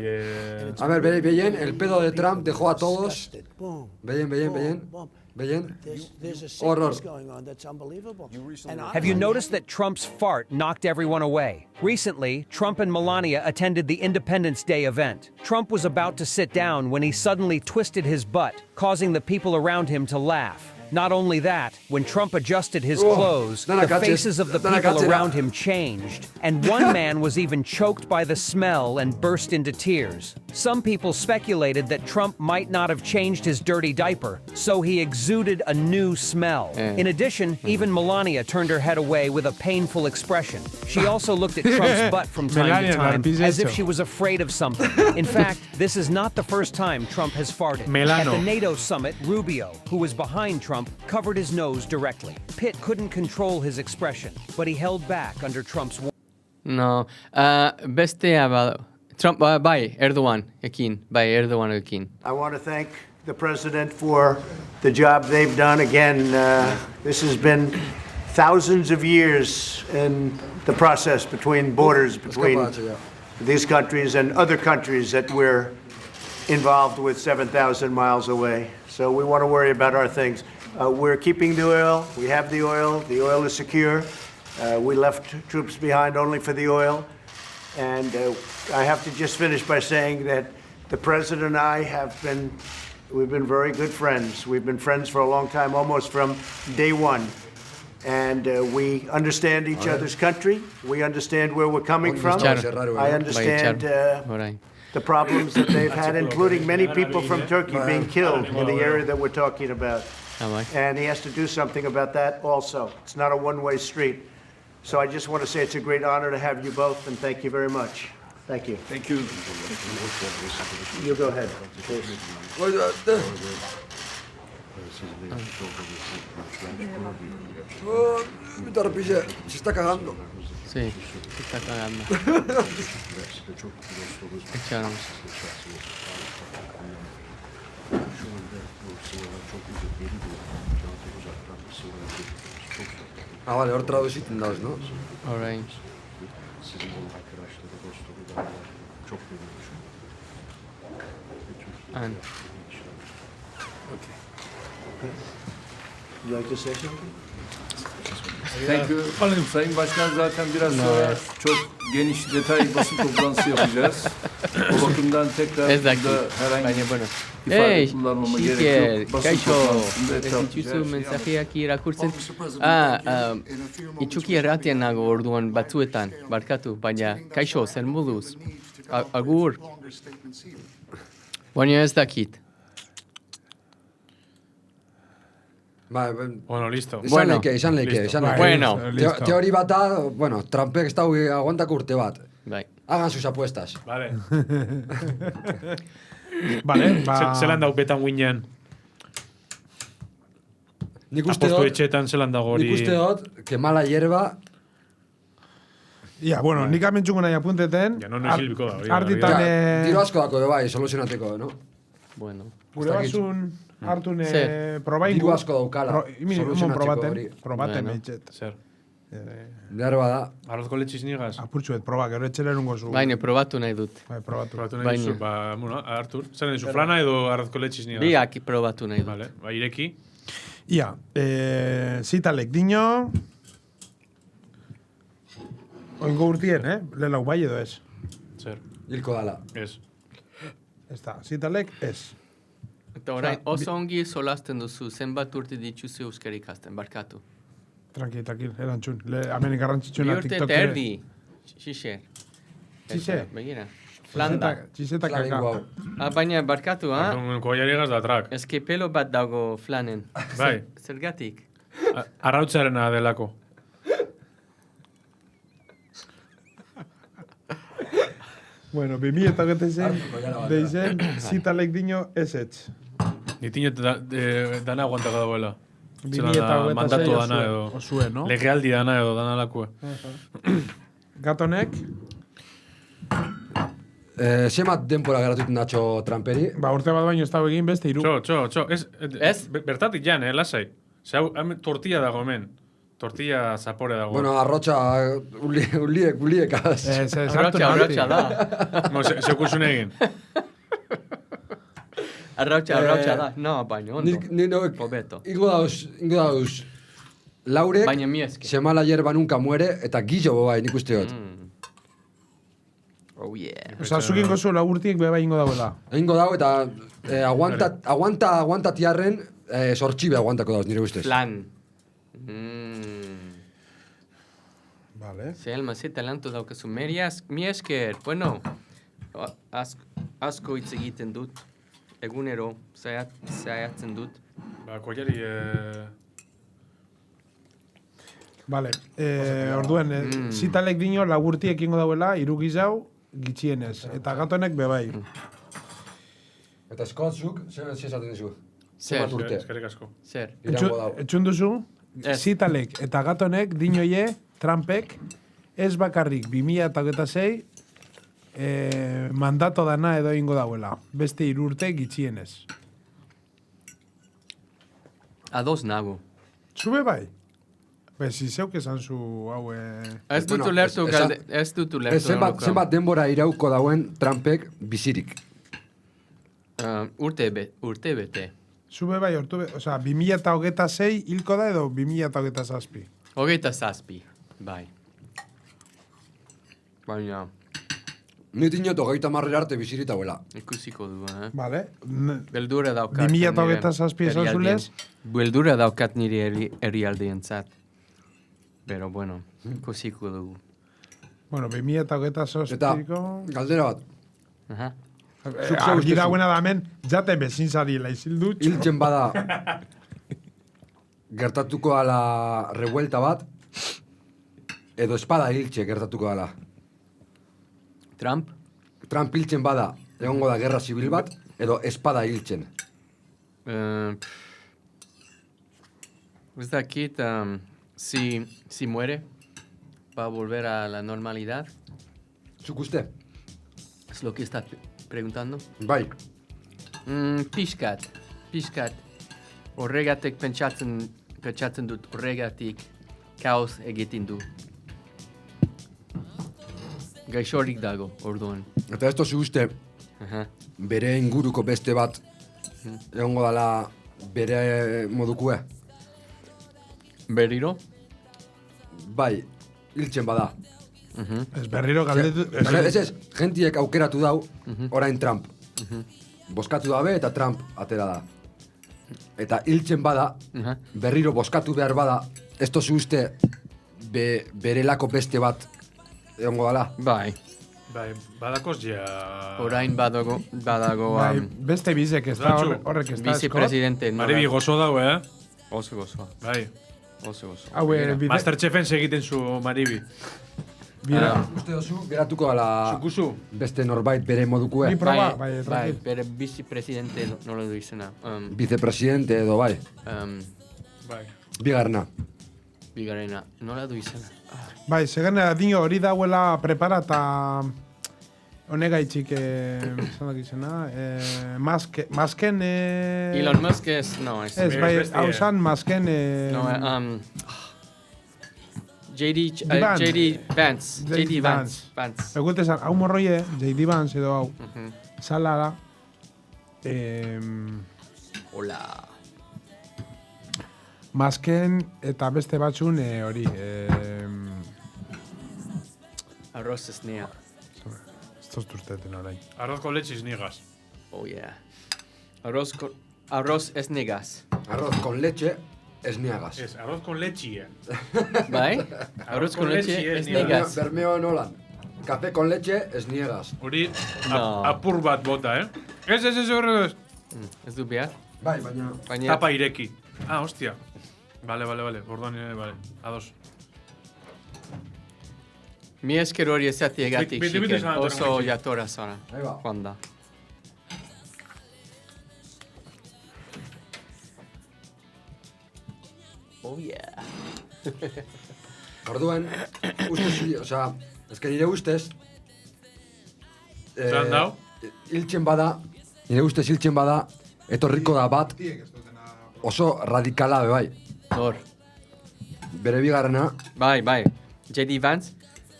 A ver, veien, el pedo de Trump dejó a todos. discussed it. Boom. Veien. Boom. Veien. There's a Horror. sequence going on that's unbelievable. And Have you honestly, noticed that Trump's fart knocked everyone away? Recently, Trump and Melania attended the Independence Day event. Trump was about to sit down when he suddenly twisted his butt, causing the people around him to laugh. Not only that, when Trump adjusted his clothes, the faces of the people around him changed, and one man was even choked by the smell and burst into tears. Some people speculated that Trump might not have changed his dirty diaper, so he exuded a new smell. In addition, even Melania turned her head away with a painful expression. She also looked at Trump's butt from time Melania, to time, narpizecho. as if she was afraid of something. In fact, this is not the first time Trump has farted. Melano. At the NATO summit, Rubio, who was behind Trump, covered his nose directly. Pitt couldn't control his expression, but he held back under Trump's warning. No, bestea bado. Trump, bai, Erdoganekin. I want to thank the president for the job they've done. Again, this has been thousands of years in the process between borders between these countries and other countries that we're involved with 7,000 miles away. So we want to worry about our things. We're keeping the oil. We have the oil. The oil is secure. We left troops behind only for the oil. And I have to just finish by saying that the president and I we've been very good friends. We've been friends for a long time, almost from day one. And we understand each other's country. We understand where we're coming from. I understand the problems that they've had, including many people from Turkey being killed in the area that we're talking about. And he has to do something about that also. It's not a one-way street. So I just want to say it's a great honor to have you both, and thank you very much. Thank you. Thank you. You go ahead. Mi torpille, se está cagando. Sí, se está cagando. Echaron. Ah, vale, hor traduzitzen dauz, no? Alright. And You like to say something? Thank you. Sayın Başkan zaten biraz sonra çok geniş detay basın toplantısı yapacağız. O bakımdan tekrar ez dakit, burada herhangi baina, bueno. ifade kullanmama gerek Xiker, yok. Basın kaixo, toplantısında ez etap dituzu mensajeak irakurtzen. Itxuki erratean nago orduan batzuetan, barkatu, baina, kaixo, zer moduz? Agur. Baina ez dakit. Bueno, listo. Izan leike. Bueno. Teori bat da, bueno, Trumpek ez dago aguantako urte bat. Bai. Hagan sus apuestas. Vale. Vale, ba... Zelan dau betan guinean. Nik uste Apostu dut, etxetan zelan dago hori. nik uste dut, que mala hierba... Ja, bueno, nik amentxungo nahi apunteten. Ja, no hilbiko da. hori da, Artitan... hori da. Tiro asko dako bai, soluzionateko, no? Bueno. Gure basun hartun Zer. probaingu. Diru asko daukala, soluzionatzeko probaten Bueno. meitxet. Zer. Behar bada. Arrozko letxiz nigaz? Apurtxuet, proba, gero etxera erungo zu. Baina, probatu nahi dut. Bai, probatu. Probatu nahi Baina. duzu, ba, bueno, Artur. Zer nahi duzu, flana edo arrozko letxiz nigaz? Biak probatu nahi dut. Vale, ba, ireki. Ia, zitalek dino... Oingo urtien, Lelau bai edo ez. Zer, Hilko dala. ez. Ez da, zitalek ez. Eta orain, oso ongi solasten duzu, zenbat urte dituzu euskara ikasten, barkatu. Tranquil, erantzun. Hemen garrantzitsuena Bi urte TikTok... eta erdi, xixe. Txixe? Begira. Flanda. Txiseta Flamingo kaka. hau. Baina, barkatu, ha? Koiari gaz da trak. Eske pelo bat dago flanen. Bai. Zergatik? Arrautzarena delako. Bueno, 2008 deizen, zitalek dino ez etx. Nitiño dana aguantako dagoela. 2026 mandatu dana edo. Osue, no? Legealdi dana edo dana lakue. Gatonek, Zemat denpora geratuten datxo Trumperi? ba, urte bat baino ez dago egin beste iru. Txo. Ez? Bertatik jan, lasai. Zau, tortilla dago hemen. Tortilla zapore dago. Bueno, arrotxa uliekaz. Ez, Arrautxa da. No, zeukusun egin. Arrautxa da. No, baina ondo. Nik Hobeto. ingo dauz Laurek, Baina mi eske. se mala hierba nunca muere, eta Gillo bai, nik uste dut. Oh yeah. Osa, zukin gozu lagurtiek beba ingo dagoela. Egingo dago, eta aguanta tiarren, sortxibe aguantako dauz, nire ustez. Flan. Vale. Ze alma, ze talentu daukazu. Mi esker, bueno, asko hitz egiten dut. Egunero, zaiatzen dut. Ba, koiari... Vale. Orduen, zitalek dino lagurtiek ingo dauela, irugizau, gitxienez. Eta gatonek bebai. Eta Scottzuk, zer esaten dizu? Zer? Zenbat urte? Eskerrik asko. Zer? Irango dago. Etxun duzu, Ez. zitalek eta gatonek dinoie, Trumpek, ez bakarrik 2026 mandato dana edo ingo dauela. Beste 3 urte gitxienez. Ados nago. Zube bai? Si zeuk esan zu hau... Ez dut Bueno, ulertu, ez dut ulertu. Zenbat denbora irauko dauen Trumpek bizirik. Urte bete. Zube bai, osea, 2026 hilko da edo 2027? 27, bai. Baina, Ni dinot 30 arte bizirita huela. Ikusiko du, Vale. Beldura daukat. 2027 esan zulez? Beldura daukat nire herrialdeentzat. Pero bueno, ikusiko dugu. Bueno, 2027 Eta, galdera bat. Aha. Argi dagoena da hemen, jate bezin zarila izildut. Hiltzen bada gertatuko ala revuelta bat, edo espada hiltxe gertatuko ala. Trump? Trump hiltzen bada, egongo da gerra zibil bat, edo espada hiltzen. Ez dakit, si muere, va a volver a la normalidad. Zuk uste? Es lo que estás preguntando. Bai. Pixkat. Horregatik pentsatzen dut, horregatik kaos egiten du. Gaixorik dago, orduan. Eta ez tozu uste, Aha. bere inguruko beste bat, egongo dala bere modukue? Berriro? Bai, hiltzen bada. Ez berriro galdetu... Ez, gentiek aukeratu dau, orain Trump. Boskatu dabe eta Trump atera da. Eta hiltzen bada, berriro boskatu behar bada, ez tozu uste berelako beste bat egongo dala? Bai. Bai, badakoz ja... Orain badago... Bai, beste bizek ez da Zatxu, horrek ez da eskot. Vicepresidente. Maribi gozo dago, Oso gozo. Bai. Oso gozo. Hau, bide... Masterchefen segiten zu Maribi. Bira, Uste dozu, geratuko dala Zukuzu. beste norbait bere modukue? Bi proba, bai, Bai, tranquil. bere vicepresidente nola du izena. Vicepresidente edo bai, Bai. bigarna. Bigarrena, nola du izena. Bai, zegen dingo hori dauela preparata honega itxik, esan dakizena, masken... Elon Musk ez, no, ez. Ez, bai, beste, hau zan masken... No, JD Vance. JD JD Vance. Egulte zan, hau morroie, JD Vance edo hau, zalara, Hola. masken eta beste batzun hori, Arroz esnea. ez toztu usteten orain. Arrozko letxiz nigas. Oh yeah. Arroz esnegas. Arroz con leche, esniagas. Ez, arroz con letxie. Bai? Arroz con leche esnegas. Bermeo nolan. Café con leche, esniegas. Hori No. apur bat bota, Ez, horre ez. Ez du behar? Bai, baina... Baina... Tapa ireki. Hostia. Vale. Orduan, vale. Ados. Mi esker hori esatiegatik, Bite xiken. zara, Oso Antonio, jatora zara. Ahí va. Juanda. Oh yeah. Orduan, ustez, osea, eske nire ustez... Zeran dau? Hiltzen bada, nire ustez hiltzen bada, etorriko da bat oso radikala be bai. Hor. Bere bigarrena, Bai. JD Vance?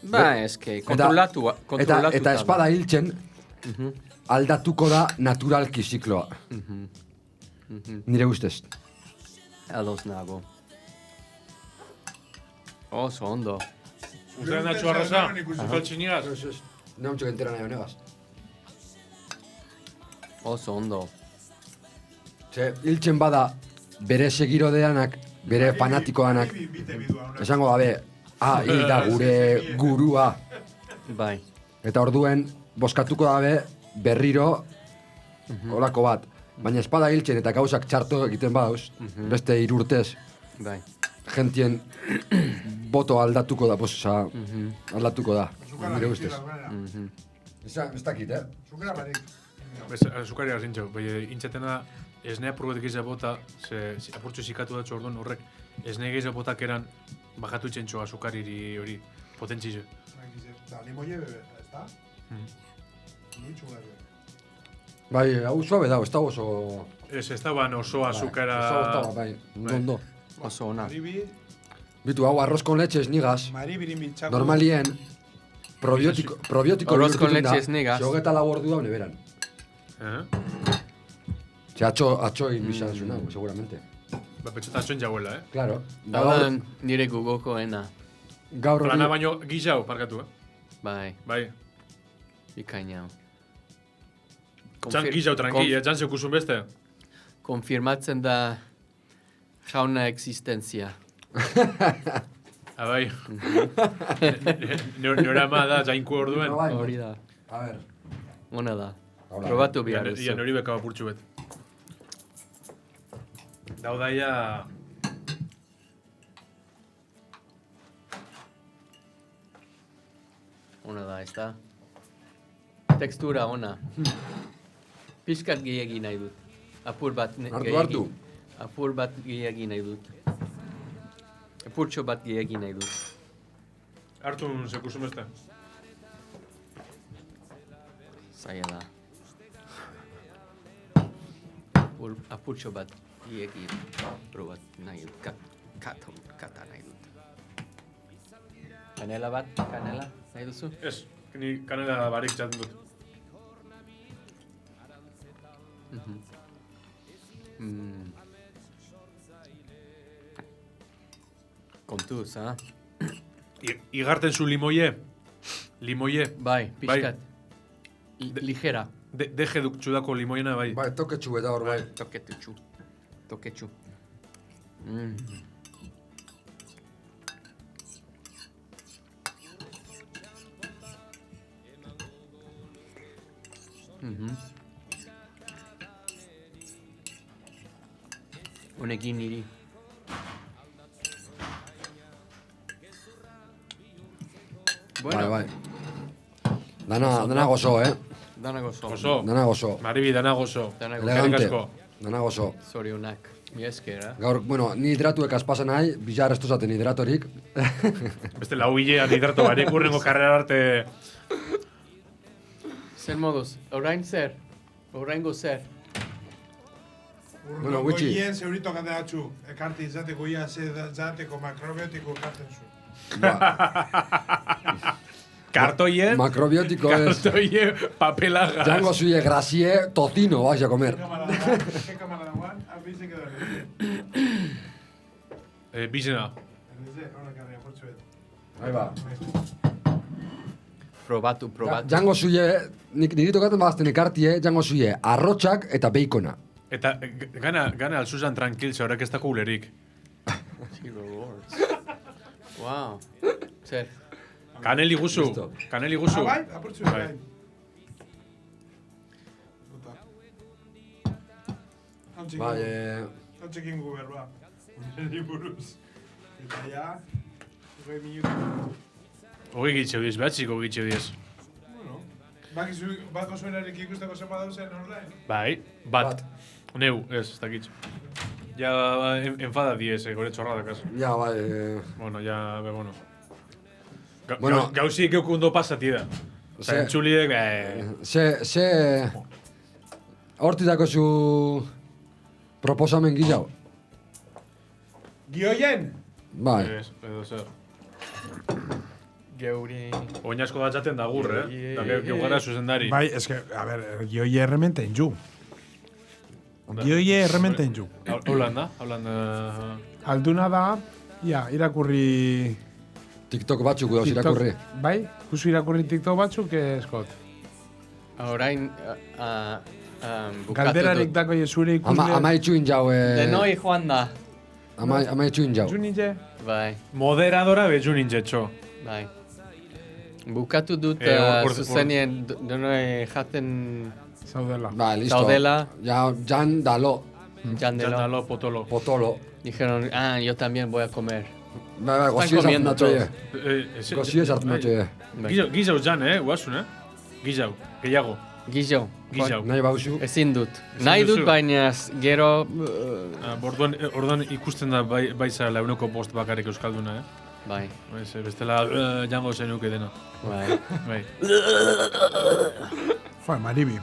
Bai, eske, kontrolatu eta espada hiltzen, aldatuko da naturalki zikloa. Nire ustez. Ados nago. Oso ondo. Ustean datxu arraza? Zutoltxi nigas? Ne ontsu entera nahi honegaz. Oso ondo. Ze, hiltzen bada, bere segirodeanak, bere fanatikoanak, esango dabe, hil da gure gurua. Bai. Eta orduen, boskatuko dabe, berriro, horako bat. Baina espada hiltzen eta gauzak txarto egiten badauz, beste 3 urtez, Bai. gentien boto aldatuko da, oza, aldatuko da, nire ustez. Ez dakit, Zukera barik. Zukari arzintxau. Intxatena esnea purbetik izan bota, ze apurtxo zikatu datxo orduan horrek, esnea gehiago botak eran bajatu itxentxo azukariri hori potentzize. Da, limoie bebe, ez da? Nuitxu bebe. Bai, hau suabe dago, ez da oso... Ez da ban oso azukara... Bai, ondo. Oso ona. Maribi, Bitu, hau arroz con leche esnigas, maribirin bitxako. normalien, probiotiko Arroz con bihurtuten leche esnigas. Ze hogeta lau ordu daune beran. Ze atxo egin bizan zuen hau, seguramente. Ba, petxota atxoen jauela, Claro. Da Da gaur, nire gogokoena. gaur Plana hori... baino gizau, parkatu, Bai. Bai. Bikaina. Txan gizau tranquil, txan zeukusun beste. Konfirmatzen da jauna existentzia. Abai. Nora ama da, jainku orduen. Hori da. A ver. Ona da. Probatu behar Ia duzu. nori beka apurtxu bet. Daudaia... Ona da, ez da? Tekstura ona. Piskat gehiagi nahi dut. Apur bat Hartu. Apur bat gehiagi nahi dut. Apurtxo bat gehiagi nahi dut. Hartun zeukusun beste. Zaila da. Apurtxo bat gehiagi probat nahi dut. Kata nahi dut. Kanela bat? Kanela? Nahi duzu? Ez, ni kanela barik txaten dut. Kontuz, ha? Igarten zu limoie? Limoie? Bai, pixkat. Ligera. Deje duk txudako limoiena, bai. Bai, toketxu eta hor, bai. Toketxu. Toketxu. Honekin niri. Bai, bai. Dana gozo, Dana gozo. Gozo. Dana gozo. Maribi, dana gozo. Dana gozo. Elegante. asko. Dana gozo. Zorionak. Mi esker, ha? Gaur, bueno, ni hidratuek aspasen nahi, bizar ez duzaten hidratorik. Beste lau hilean hidrato barik urrengo karrera arte... Zer moduz? Orain zer? Oraingo zer? Bueno, gutxi. Goien zeurito gandeatxu, ekarti izateko ia zateko makrobiotiko ekarten zu. Kartoie... Makrobiotiko es. Kartoie papelagas. Jango suye gracie, tocino vais a comer. ¿Qué cámara da Juan? ¿Has visto que da? Bizena. Ahí va. Probatu. Jango suye, niri tokaten bazten ekartie, jango suye arrotxak eta beikona. Eta gana alzuzan tranquil, ze horrek ez dako ulerik. Zero words. Wow. Zer? Kaneli guzu. Listo. Kaneli guzu. Bai, apurtzu bai. Bai, Antzekin guber, ba. Niri buruz. Eta ja, 20 minutu. Hogei gitxeu diez, behatxiko gitxeu diez. Bueno, bako zuenarik ikusteko zenba dauzen online. Bai, bat. Neu, ez dakitx. Ja, enfada diez, gore txorra dakaz. ja, bai, Bueno, ja, bueno. Bueno. Gauzik eukundo pasati da. Osa, entzuliek, ze, hortitako zu proposamen gillau. Gioien! Bai, ez, edo zer. Geuri... Oinasko datzaten da gur, Da geu gara zuzendari. Bai, eske, a ber, gioie errementen ju. Gioie errementen ju. Holanda. Alduna da, ja, irakurri... TikTok batzuk dauz irakurri. Bai, kusu irakurri TikTok batzuk, eskot. Orain... bukatu Galderarik dut. dako zure ikusle... Ama itxuin jau, Denoi joan da. ama itxuin jau. Junitxe? Bai, Moderadora bezu nintzetxo. bai. Bukatu dut zuzenien denoi jaten Zaudela. Bai, listo. Daudela. Ja, jan dalo, jandelo. Jandalo, potolo. potolo. Dijeron, yo también voy a comer. Bai, goziez hartu comiendo natxoie. todos. Goziez hartu natxoie. Gizau jan, guasun, Gizau, gehiago. Gizau. Gizau. Nahi bauzu. Ezin dut. Ezin Nahi dut, duzu? baina gero... Orduan ikusten da bai zara euneko post bakarrik euskalduna, Bai, Bestela jango zenuke dena. bai. Bai. Joder, Maribi.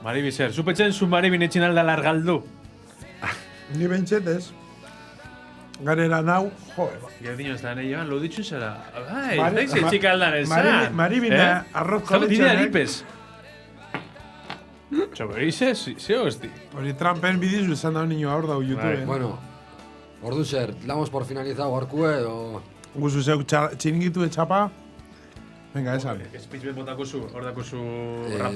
Maribi zer, zupetzen zu Maribi netxin alda largaldu. Ni behintzet ez. Ganera nau, joder, ba. Gerdino ez da nahi joan, lo ditxun zara. Bai, Mari- nahi zetxik aldan ez Maribi arroz Jabe dira koletxanek. lipez. Txaberize, zeo ez di. Hori Trumpen bidizu izan da niño hor dau YouTubeen. Bueno, ordu zer, damos por finalizado gorkue, o... Guzu zeuk txiringitu etxapa. Venga, esan. Speech bet botakozu, hor dakozu,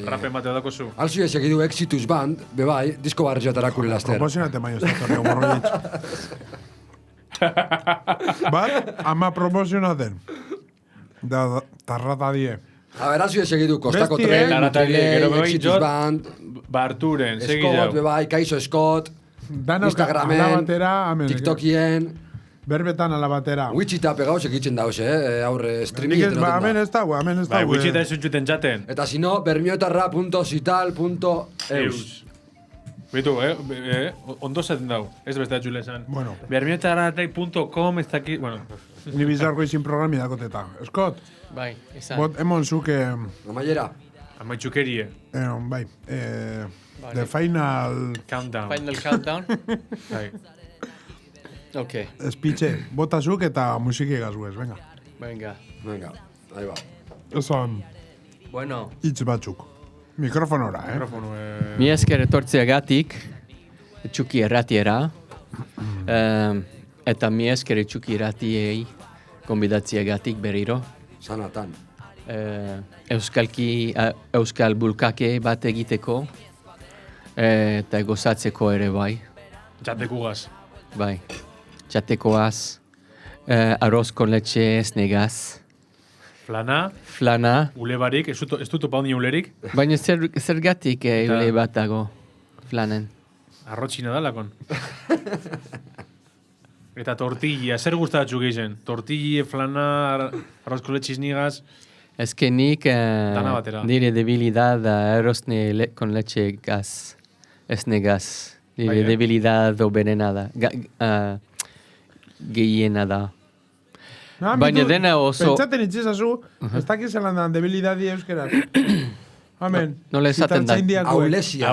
rapen bateo dakozu. Alzu egidu Exitus Band, bebai, disko barriotara kure laster. Promocionate maio ez da torneo morroietx. Bat, ama promozionaten. Da, tarrata die. A ber, alzu egidu Kostako Bestie, Tren, tarrata die, gero Mutilei, bebai Exitus jot, Band, Barturen, segi Scott, jau. bebai, Kaizo Scott, Danok Instagramen, alabatera, amen. TikTokien, Berbetan alabatera. Wichita pegauz egitzen dauz, aurre streaming Nik ez, egiten amen da. ez dago, amen ez Bai, dago. gutxita ez utxuten txaten. Eta si no, bermiotarra.cital.eus. Bitu, ondo zaten dau. Ez beste atxule esan. Bueno. Bermiotarratek.com ez daki, bueno. Ni bizarro izin programi dakoteta. Scott, Bai, esan. bot, emon zuke, Amaiera. Amaitxukerie. bai, the final Countdown. Final countdown. Bai. Ok, speeche, bota zuk eta musiki gazuez, venga. venga. Venga, ahí va. Esan, Bueno, hitz batzuk. Mikrofonora, Mikrofonu, mi esker etortzeagatik, txuki erratiera, eta mi esker txuki erratiei konbidatzeagatik berriro. Sanatan. Euskal bulkake bat egiteko, eta gozatzeko ere bai. Txatekugaz. Bai, txatekoaz, arroz con leche esnegaz, Flana, flana, ule barik, ez dut topa hondi ulerik. baina zergatik ule bat dago flanen. Arrotxina dalakon. Eta tortilla, zer gustatzu gehien? Tortilla, flana, arrozko letxiz nigaz. Ez que nik Dana batera. nire debilidad arroz con leche gas, esnegaz. Nire Bai, debilidad oberena da, gehiena da. Ah, Baina mitu, dena oso... Pentsaten itxezazu, ez dakiz zelan dan debilidadi euskeraz. Amen. Nola esaten da? Aulesia.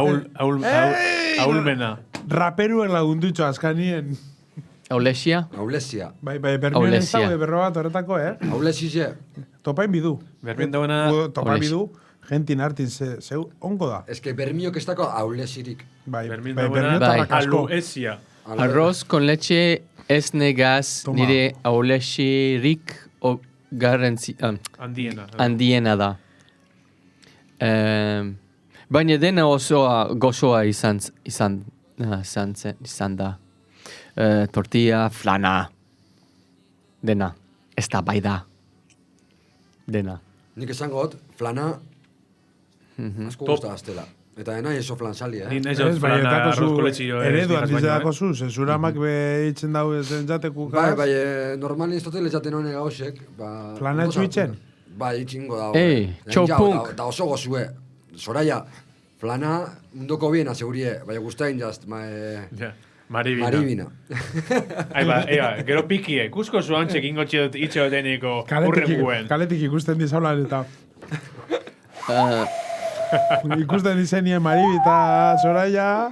Aulmena. Raperuek lagundutxo askanien. Aulesia? Aulesia. Bai, bermien ez Aulesia. dago, berro bat horretako, Aulesize. Topain bidu. Berbien dauena... Topain Aulesia. bidu, gentin hartin, zeu, onko da. Ez que bermiok ez dako aulesirik. Bai, Berbien bermien dauena tarrak asko. aluesia. Arroz con leche esnegaz Toma. nire aulesirik handiena da. Baina dena osoa gozoa izan da. Tortilla, flana. Dena. Ez da bai da. Dena. Nik esango hot, flana asko Top. gusta gaztela. Eta dena eso flansali, Ni nahi Ez, zot bai, flana etako zu arrozko letxillo. eredu handizadako zu, zensuramak behitzen dau ezen jateku. Bai, normal ez dut lezaten honek gauzek. Flana etxu itzen? Bai, itxingo dago. Ei, txopunk. Da oso gozue. Soraya, flana mundoko biena, segurie. Baina guztain jast, Ja, Maribina. Maribina. Gero pikie. Kusko zuan txekingo itxeoteniko urren guen. Kaletik ikusten dizaulan eta... Ikusten dizenien Maribi eta Soraya...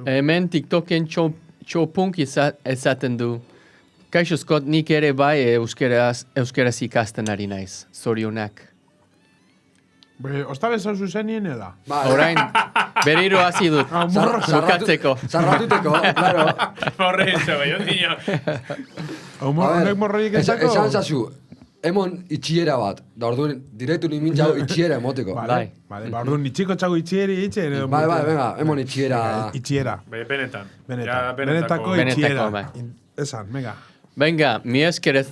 Hemen TikToken txopunk ezaten du. Kaixo Scott, nik ere bai euskeraz ikasten ari naiz. Zorionak. Osta bezau zuzenien eda? Bai. Orain, berriro hasi dut. Bukatzeko. Zarratuteko, claro. Horre ez, bai, ondino. Honek morroik ezako? Esan zazu, emon itxiera bat. Da orduan, direktu ni mintxau itxiera emoteko. Bai. Vale, orduan itxiko txago itxieri itxen. Bai, venga, emon itxiera. Itxiera. Bai, benetan. Benetan. Ja, Benetako Benetako, itxiera. bai. Esan, venga. Venga, mi esker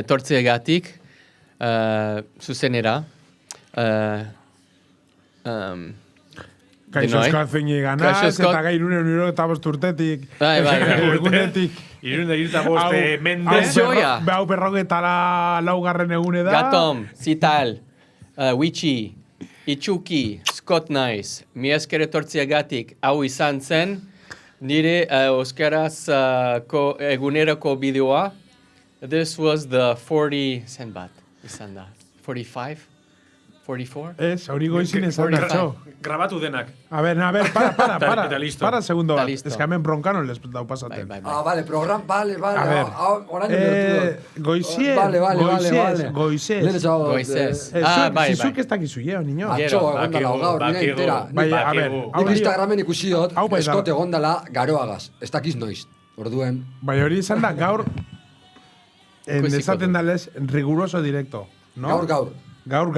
tortzegatik zuzenera. Kaixo eskazini ganaz, eta gai irunen eta bosturtetik. Bai. Egunetik. Irunda irta boste mende. Zoia. Hau berrogetara laugarren egune da. Gatom, Zital, Wichi, Itxuki, Scott Nice, mi esker tortzegatik hau izan zen, nire euskaraz egunerako bideoa. This was the 40, zen bat, izan da, 45? 44? Ez, hori goizin esan datxo. Grabatu denak. A ver, para. Eta listo. Para segundo Eta bat. listo. Ez que hemen bronkano les dau pasaten. Bai. Vale, program, vale. A ver. Orain gertu. Goizie, Vale. goizez. Lehen ezago. Goizez. Bai. bai. Zizuk ez dakizu, niño. Atxo, egondala, gaur, nina intera. Bai, a ver. Nik Instagramen ikusi dut, Hau bai da. eskot egondala garoagaz. Ez dakiz noiz. Orduen. Bai, hori izan da, gaur... esaten dalez, riguroso directo. No? Gaur. Gaur.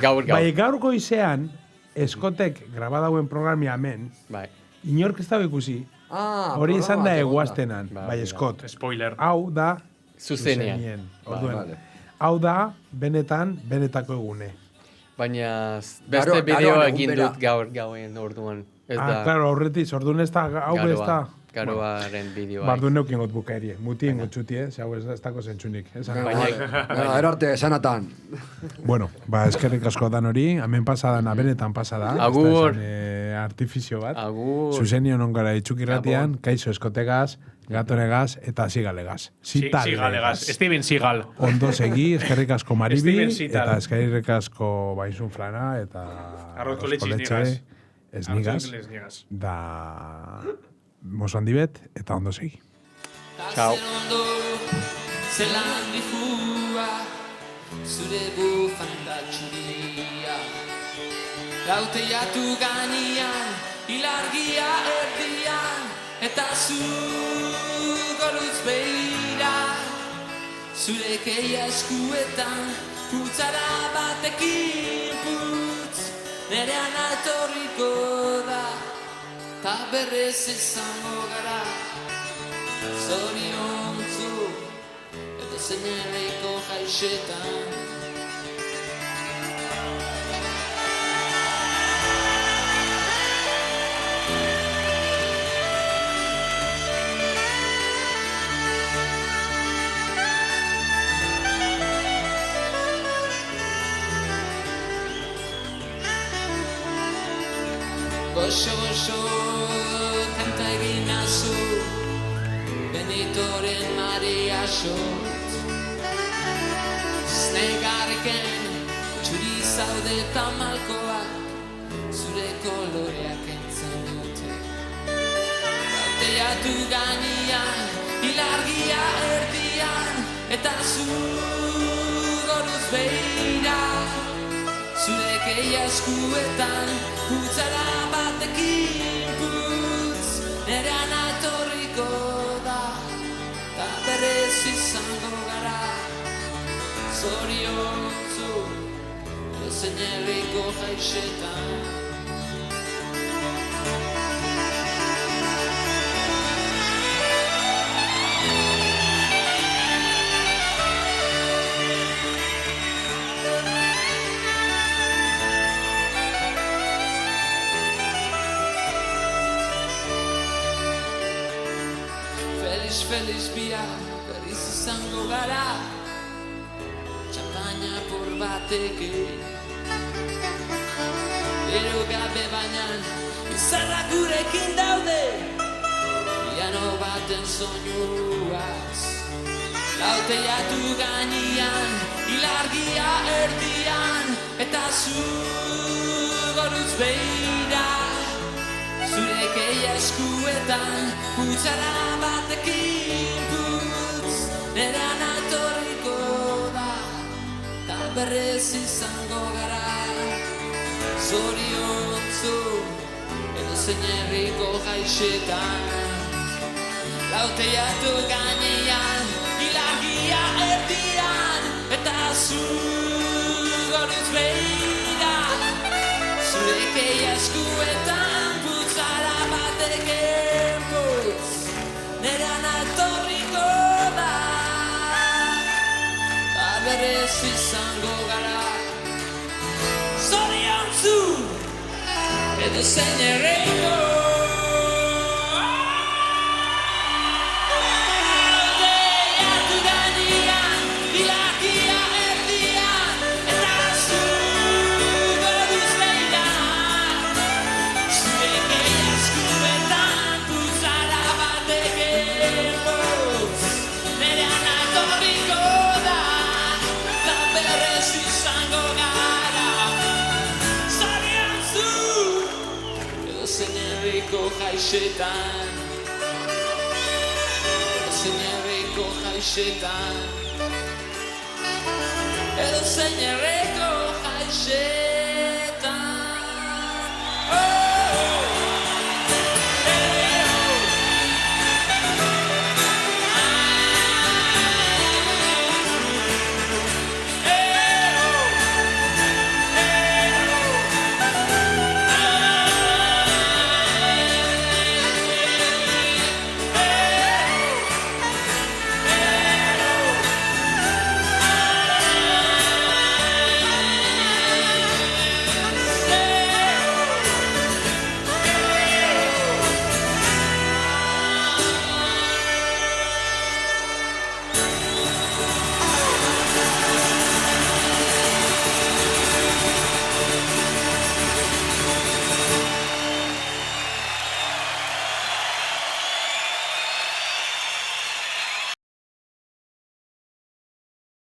Gaur. Bai, gaur goizean, eskotek grabadauen programia hemen, Bai. inork ez dago ikusi, hori izan da eguaztenan, bai, eskot. Spoiler. Hau da, Zuzenean. Orduen, Vale. hau da, benetako egune. Baina Garo- beste bideo garoan egin egun dut gauen orduan. Ez da, Claro, aurretiz, orduen ez da, hau ez da. Garoaren bideoa. Bardun neukin got bukaerie, mutin gotxuti, hau ez dako zentsunik. Gero arte, sanatan. Bueno, eskerrik asko dan hori, hemen pasadana, benetan pasada. Agur. Artifizio bat. Agur. Zuzenio non gara itxukirratian, kaixo eskotegaz, gatoregaz eta sigalegaz. Sigalegaz. Steven Seagal. Ondo segi, eskerrik asko Maribi, Steven Seagal. eta eskerrik asko Baizun Flana, eta Arrozko letxiz ez nigaz. nigaz, da mozo handi bet, eta ondo segi. Ciao. Zelan difua zure bufanda txuria Lauteiatu gainean ilargia erdian eta zu goruz behira Zure keia eskuetan putzara batekin putz Nerean atorriko da ta berrez izango gara Zoriontzu edo zenerreko jaixetan Goxo, kanta egin nazu Benitoren Maria Xot Znegarriken txuri zaude eta malkoak Zure koloreak entzen dute Lauteiatu gainean, ilargia erdian Eta zu goruz behira Zure keia eskuetan putzara batekin putz Nerean atorriko da ta berrez izango gara Zoriontzu edozein herriko jaixetan Feliz biak berriz izango gara Txampaina por batekin Ero gabe baina izarrak gurekin daude Piano baten soinuaz Lauteiatu gainean ilargia erdian Eta zu goruz behira Zure keia eskuetan putzara batekin putz Nerean atorriko da ta berrez izango gara Zoriontzu edozein herriko jaixetan Lauteiatu gainean ilargia erdian Eta zu goruz behira Zure keia eskuetan Nerean atorriko da ta berrez izango gara Zoriontzu edozein herriko Lauteiatu gainean ilargia erdian Eta zu goruz behira Zure keia eskuetan putzara batekin putz Nerean atorriko da ta berrez izango gara Zoriontzu edozein herriko jaixetan Edozein herriko jaixetan Edozein herriko